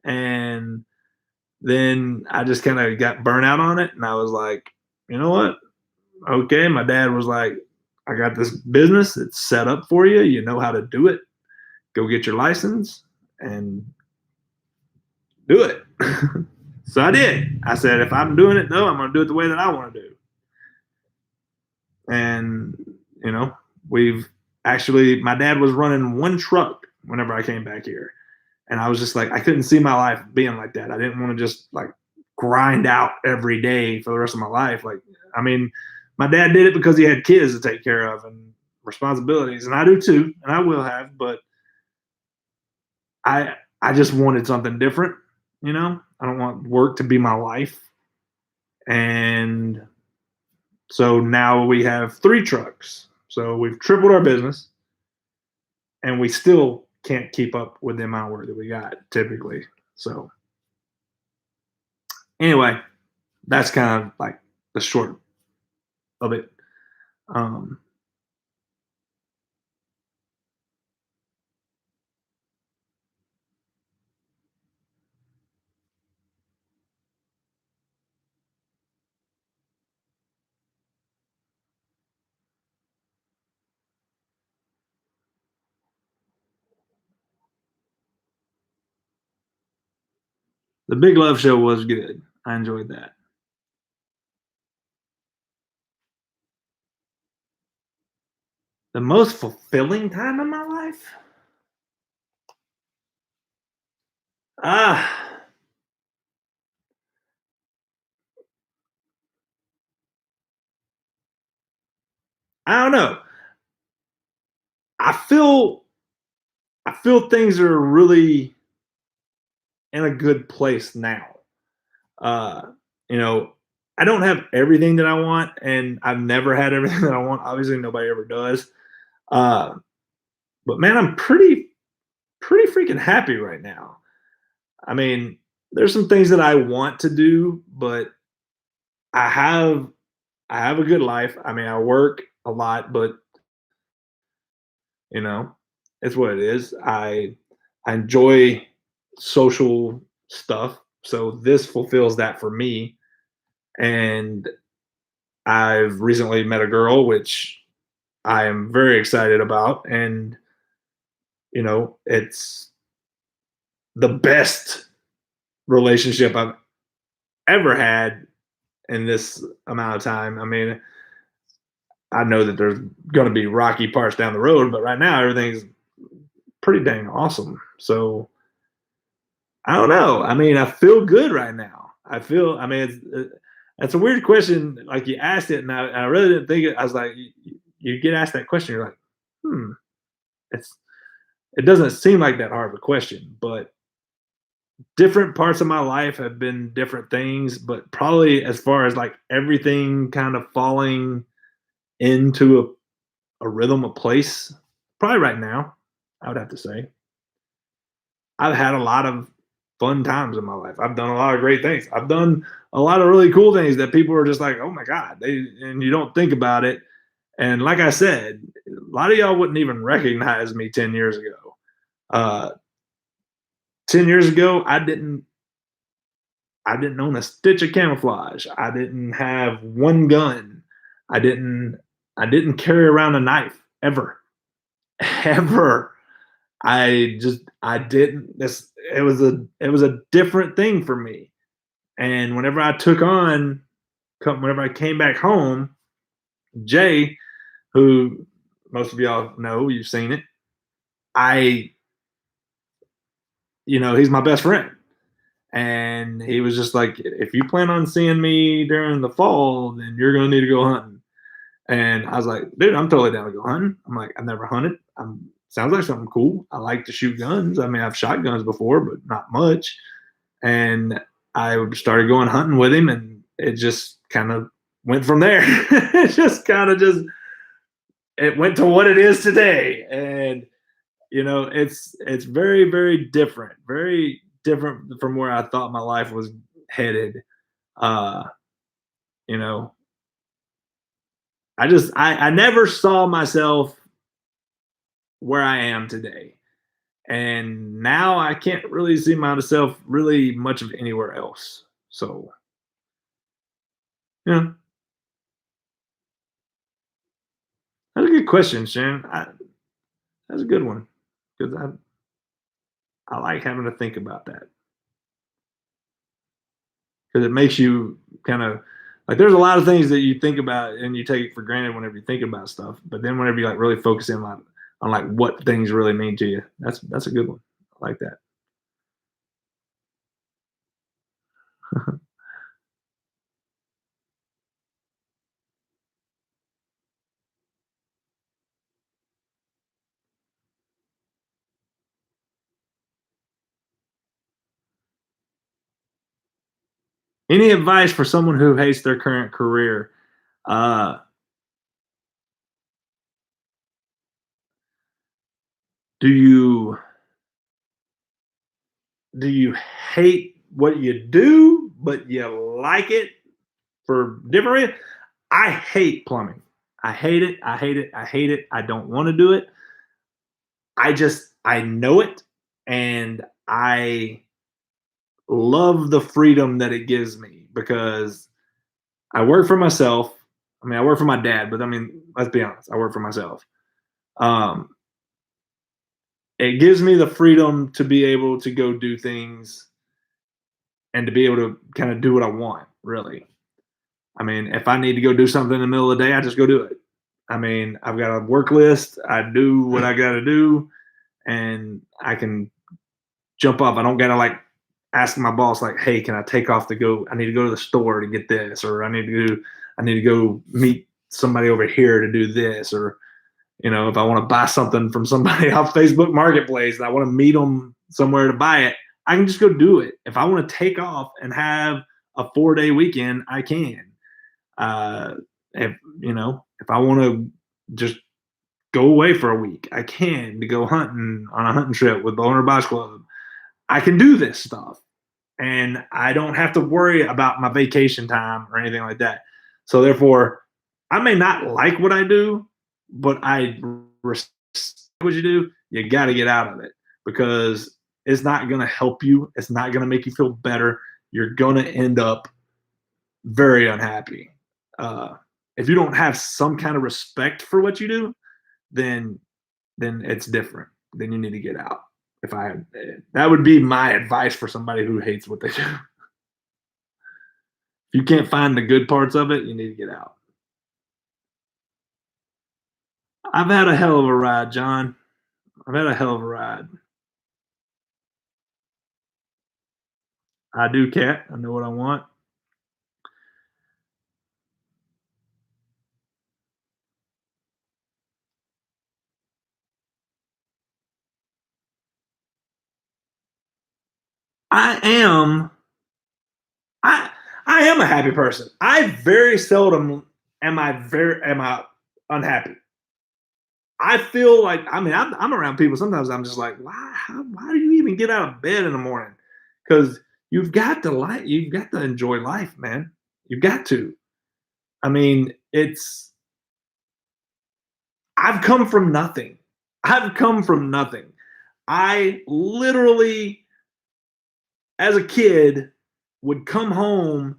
[SPEAKER 3] And then I just kind of got burnt out on it. And I was like, you know what? Okay. My dad was like, I got this business. It's set up for you. You know how to do it. Go get your license and do it. So I did. I said, if I'm doing it, though, I'm going to do it the way that I want to do. And, my dad was running 1 truck whenever I came back here. And I was just like, I couldn't see my life being like that. I didn't want to just like grind out every day for the rest of my life. Like, I mean, my dad did it because he had kids to take care of and responsibilities. And I do too. And I will have, but I just wanted something different. I don't want work to be my life. And so now we have 3 trucks. So we've tripled our business and we still can't keep up with the amount of work that we got typically. So anyway, that's kind of like the short of it. The Big Love Show was good. I enjoyed that. The most fulfilling time in my life? I don't know. I feel things are really
[SPEAKER 1] in a good place now. You know, I don't have everything that I want, and I've never had everything that I want. Obviously, nobody ever does. But man, I'm pretty freaking happy right now. I mean, there's some things that I want to do, but I have a good life. I mean, I work a lot, but you know, it's what it is. I enjoy social stuff, so this fulfills that for me. And I've recently met a girl, which I am very excited about, and you know, it's the best relationship I've ever had in this amount of time. I mean, I know that there's going to be rocky parts down the road, but right now everything's pretty dang awesome. So I don't know. I mean, I feel good right now. I mean, it's a weird question. Like you asked it, and I really didn't think it. I was like, you get asked that question, you're like, it's, it doesn't seem like that hard of a question, but different parts of my life have been different things, but probably as far as like everything kind of falling into a rhythm, a place, probably right now, I would have to say. I've had a lot of fun times in my life. I've done a lot of great things. I've done a lot of really cool things that people are just like, oh my God, and you don't think about it. And like I said, a lot of y'all wouldn't even recognize me 10 years ago. 10 years ago, I didn't own a stitch of camouflage. I didn't have one gun. I didn't carry around a knife ever. Ever. I didn't. It was a different thing for me. And whenever I came back home, Jay, who most of y'all know, you've seen it, he's my best friend. And he was just like, if you plan on seeing me during the fall, then you're going to need to go hunting. And I was like, dude, I'm totally down to go hunting. I'm like, I've never hunted. Sounds like something cool. I like to shoot guns. I mean, I've shot guns before, but not much. And I started going hunting with him, and it just kind of went from there. It went to what it is today. And, it's very, very different from where I thought my life was headed. You know, I never saw myself where I am today. And now I can't really see myself really much of anywhere else. So, yeah. That's a good question, Sharon. That's a good one. Because I like having to think about that. Because it makes you kind of like, there's a lot of things that you think about and you take it for granted whenever you think about stuff. But then whenever you like really focus in on like what things really mean to you, that's a good one. I like that. Any advice for someone who hates their current career? Do you hate what you do, but you like it for different reasons? I hate plumbing. I hate it. I hate it. I hate it. I don't want to do it. I know it, and I love the freedom that it gives me because I work for myself. I mean, I work for my dad, but I mean, let's be honest, I work for myself. It gives me the freedom to be able to go do things and to be able to kind of do what I want, really. I mean, if I need to go do something in the middle of the day, I just go do it. I mean, I've got a work list. I do what I got to do, and I can jump off. I don't got to like ask my boss, like, hey, can I take off to go? I need to go to the store to get this, or I need to go meet somebody over here to do this, or if I want to buy something from somebody off Facebook Marketplace and I want to meet them somewhere to buy it,
[SPEAKER 3] I can just go do it. If I want to take off and have a 4-day weekend, I can. If if I want to just go away for a week, I can. To go hunting on a hunting trip with Bowhunter Box Club, I can do this stuff, and I don't have to worry about my vacation time or anything like that. So therefore, I may not like what I do, but I respect what you do. You got to get out of it because it's not going to help you. It's not going to make you feel better. You're going to end up very unhappy. If you don't have some kind of respect for what you do, then it's different. Then you need to get out. That would be my advice for somebody who hates what they do. If you can't find the good parts of it, you need to get out. I've had a hell of a ride, John. I've had a hell of a ride. I do, Cat. I know what I want. I am a happy person. I very seldom am I unhappy. I feel like I'm around people sometimes. I'm just like, why do you even get out of bed in the morning? Because you've got to enjoy life, man. You've got to. I mean, I've come from nothing. I literally, as a kid, would come home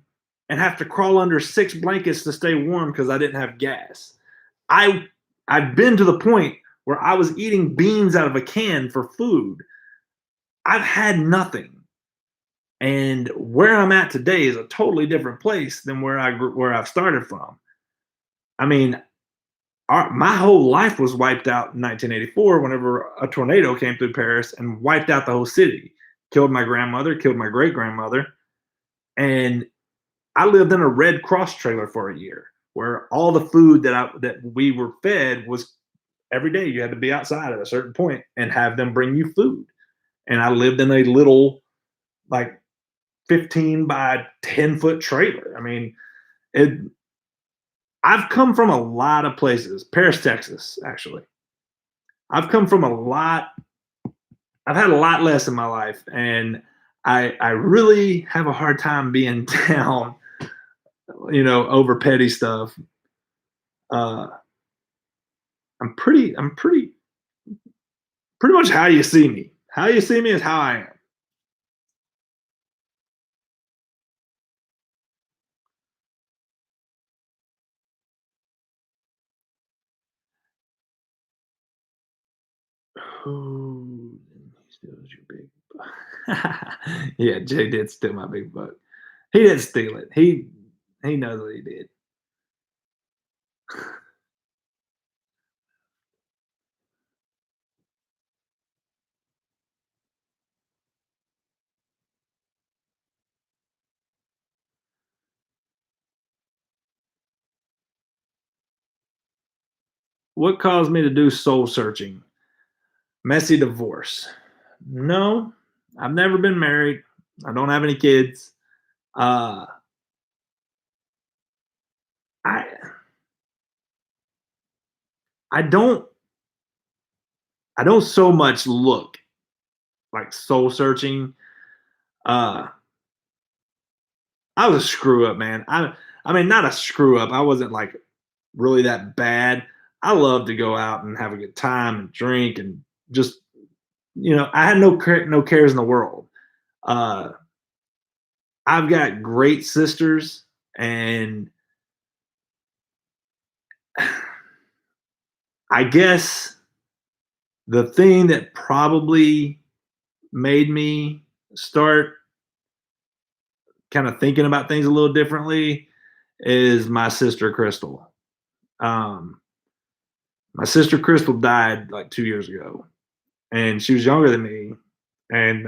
[SPEAKER 3] and have to crawl under 6 blankets to stay warm because I didn't have gas. I've been to the point where I was eating beans out of a can for food. I've had nothing. And where I'm at today is a totally different place than where I've started from. I mean, my whole life was wiped out in 1984 whenever a tornado came through Paris and wiped out the whole city. Killed my grandmother, killed my great-grandmother. And I lived in a Red Cross trailer for a year where all the food that we were fed was every day. You had to be outside at a certain point and have them bring you food. And I lived in a little, like, 15 by 10-foot trailer. I mean, I've come from a lot of places. Paris, Texas, actually. I've had a lot less in my life, and I really have a hard time being down, over petty stuff. I'm pretty much how you see me. How you see me is how I am. Who steals your big buck? Yeah, Jay did steal my big buck. He didn't steal it. He knows what he did. What caused me to do soul searching? Messy divorce. No, I've never been married. I don't have any kids. Uh, I I don't so much look like soul searching. Uh, I was a screw up, man. I mean, not a screw up. I wasn't like really that bad. I love to go out and have a good time and drink and just, I had no cares in the world. Uh, I've got great sisters, and I guess the thing that probably made me start kind of thinking about things a little differently is my sister Crystal. Um, my sister Crystal died like 2 years ago, and she was younger than me, and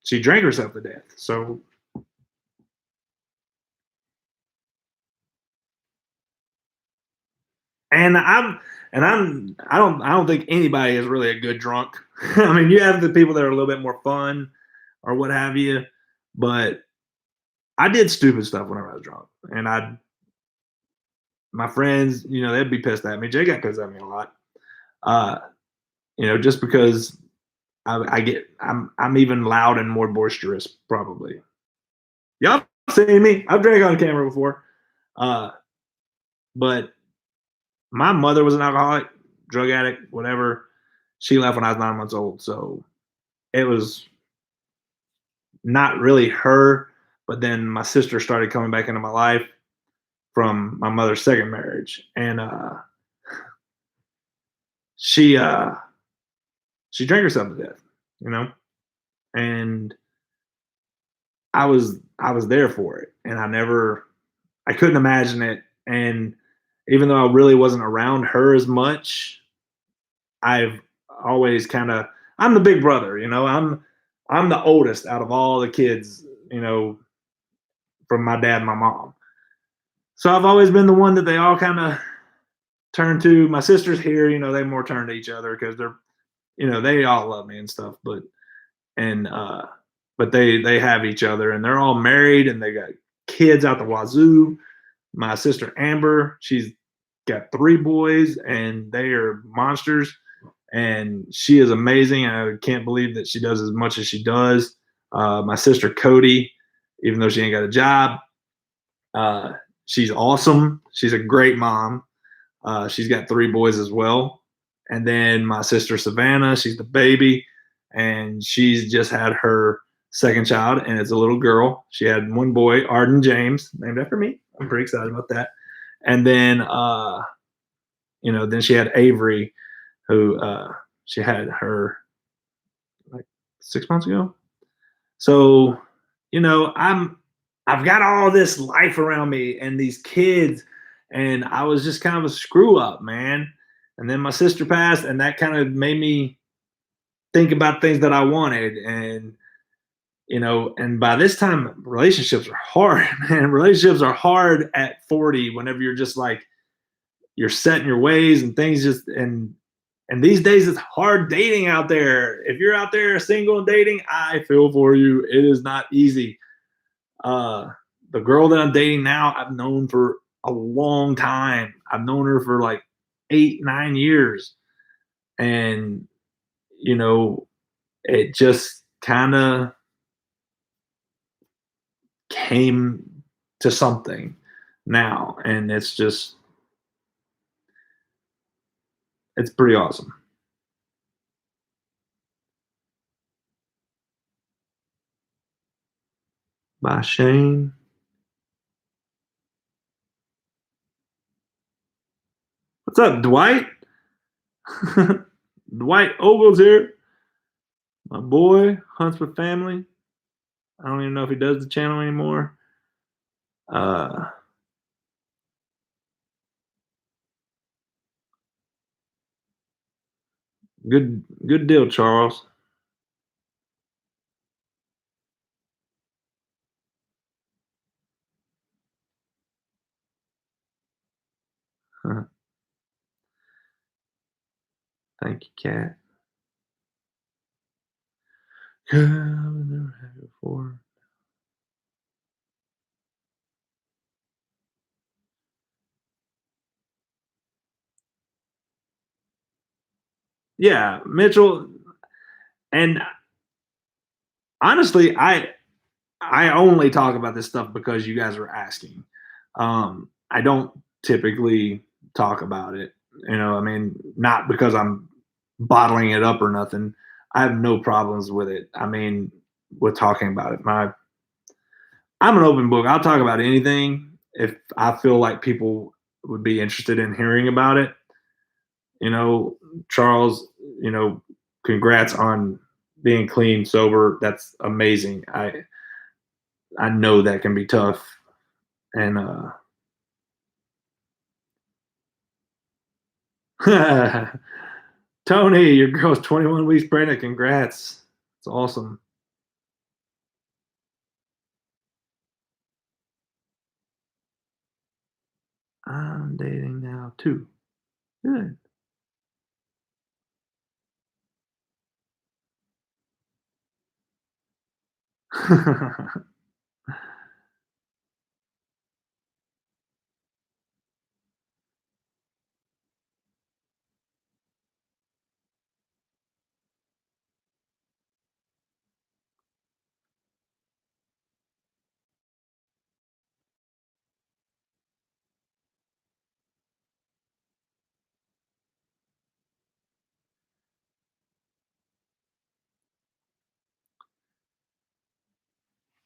[SPEAKER 3] she drank herself to death. So And I don't think anybody is really a good drunk. I mean, you have the people that are a little bit more fun or what have you, but I did stupid stuff whenever I was drunk, and my friends, they'd be pissed at me. Jay got pissed at me a lot, uh, just because I'm even loud and more boisterous, probably. Y'all seen me? I've drank on camera before, uh, but my mother was an alcoholic, drug addict, whatever. She left when I was 9 months old, so it was not really her. But then my sister started coming back into my life from my mother's second marriage, and she she drank herself to death, and I was there for it, and I couldn't imagine it, and even though I really wasn't around her as much, I've always I'm the big brother, I'm the oldest out of all the kids, from my dad and my mom. So I've always been the one that they all kind of turn to. My sisters here, they more turn to each other because they all love me and stuff, and but they have each other, and they're all married, and they got kids out the wazoo. My sister Amber, she's got 3 boys, and they are monsters, and she is amazing. I can't believe that she does as much as she does. My sister Cody, even though she ain't got a job, she's awesome. She's a great mom. She's got 3 boys as well. And then my sister Savannah, she's the baby, and she's just had her second child, and it's a little girl. She had 1 boy, Arden James, named after me. I'm pretty excited about that. And then, then she had Avery, who she had her like 6 months ago. So, I've got all this life around me and these kids, and I was just kind of a screw up, man. And then my sister passed, and that kind of made me think about things that I wanted. And by this time, relationships are hard, man. Relationships are hard at 40 whenever you're just like, you're set in your ways and things and these days it's hard dating out there. If you're out there single and dating, I feel for you. It is not easy. The girl that I'm dating now, I've known for a long time. I've known her for like 8, 9 years. And, it just kind of came to something now. And it's pretty awesome. By Shane. What's up, Dwight? Dwight Ogle's here. My boy hunts with family. I don't even know if he does the channel anymore. Good deal, Charles. Thank you, Cat. I've never had it before. Yeah, Mitchell. And honestly, I only talk about this stuff because you guys are asking. I don't typically talk about it. I mean, not because I'm bottling it up or nothing. I have no problems with it. I mean, with talking about it. I'm an open book. I'll talk about anything if I feel like people would be interested in hearing about it. Charles, congrats on being clean, sober. That's amazing. I know that can be tough. And Tony, your girl's 21 weeks pregnant. Congrats. It's awesome. I'm dating now too.
[SPEAKER 1] Good.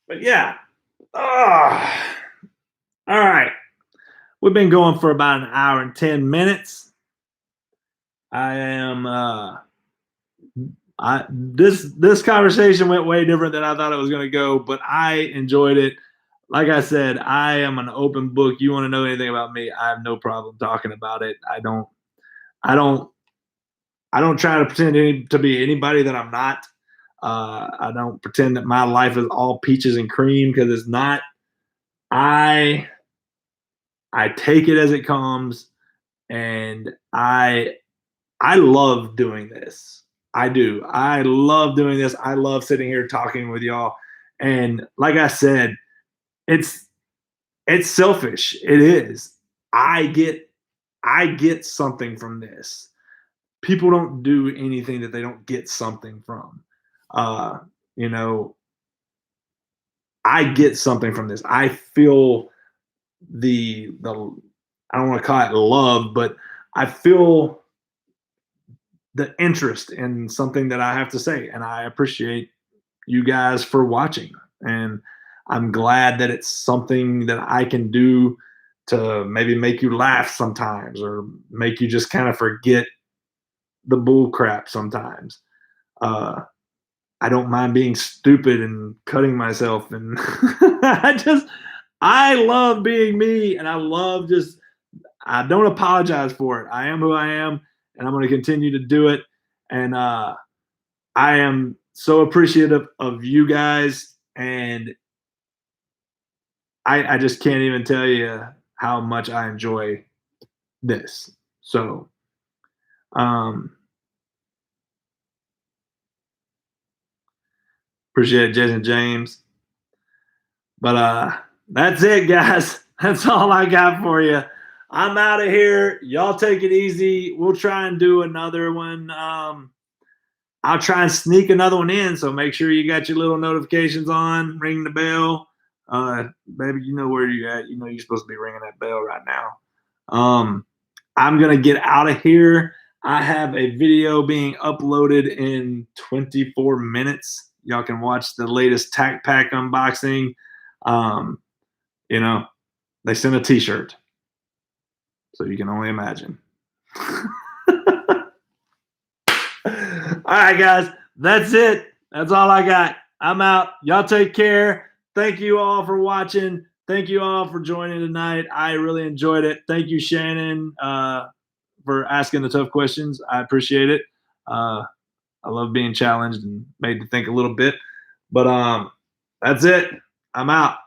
[SPEAKER 1] But yeah. All right. We've been going for about an hour and 10 minutes. I am this conversation went way different than I thought it was going to go, but I enjoyed it. Like I said, I am an open book. You want to know anything about me, I have no problem talking about it. I don't try to pretend to be anybody that I'm not. I don't pretend that my life is all peaches and cream, because it's not. I take it as it comes, and I love doing this. I do. I love doing this. I love sitting here talking with y'all. And like I said, it's selfish. It is. I get something from this. People don't do anything that they don't get something from. You know, I get something from this. I feel the I don't want to call it love, but I feel the interest in something that I have to say, and I appreciate you guys for watching. And I'm glad that it's something that I can do to maybe make you laugh sometimes, or make you just kind of forget the bull crap sometimes. I don't mind being stupid and cutting myself, and I love being me, and I don't apologize for it. I am who I am, and I'm going to continue to do it. And I am so appreciative of you guys, and I just can't even tell you how much I enjoy this. So, appreciate it, Jason James. But that's it, guys. That's all I got for you. I'm out of here. Y'all take it easy. We'll try and do another one. I'll try and sneak another one in, so make sure you got your little notifications on, ring the bell. Baby, you know where you're at. You know you're supposed to be ringing that bell right now. I'm going to get out of here. I have a video being uploaded in 24 minutes. Y'all can watch the latest Tac Pack unboxing. You know, they sent a t-shirt, so you can only imagine. All right, guys, that's it. That's all I got. I'm out. Y'all take care. Thank you all for watching. Thank you all for joining tonight. I really enjoyed it. Thank you, Shannon, for asking the tough questions. I appreciate it. I love being challenged and made to think a little bit. But that's it. I'm out.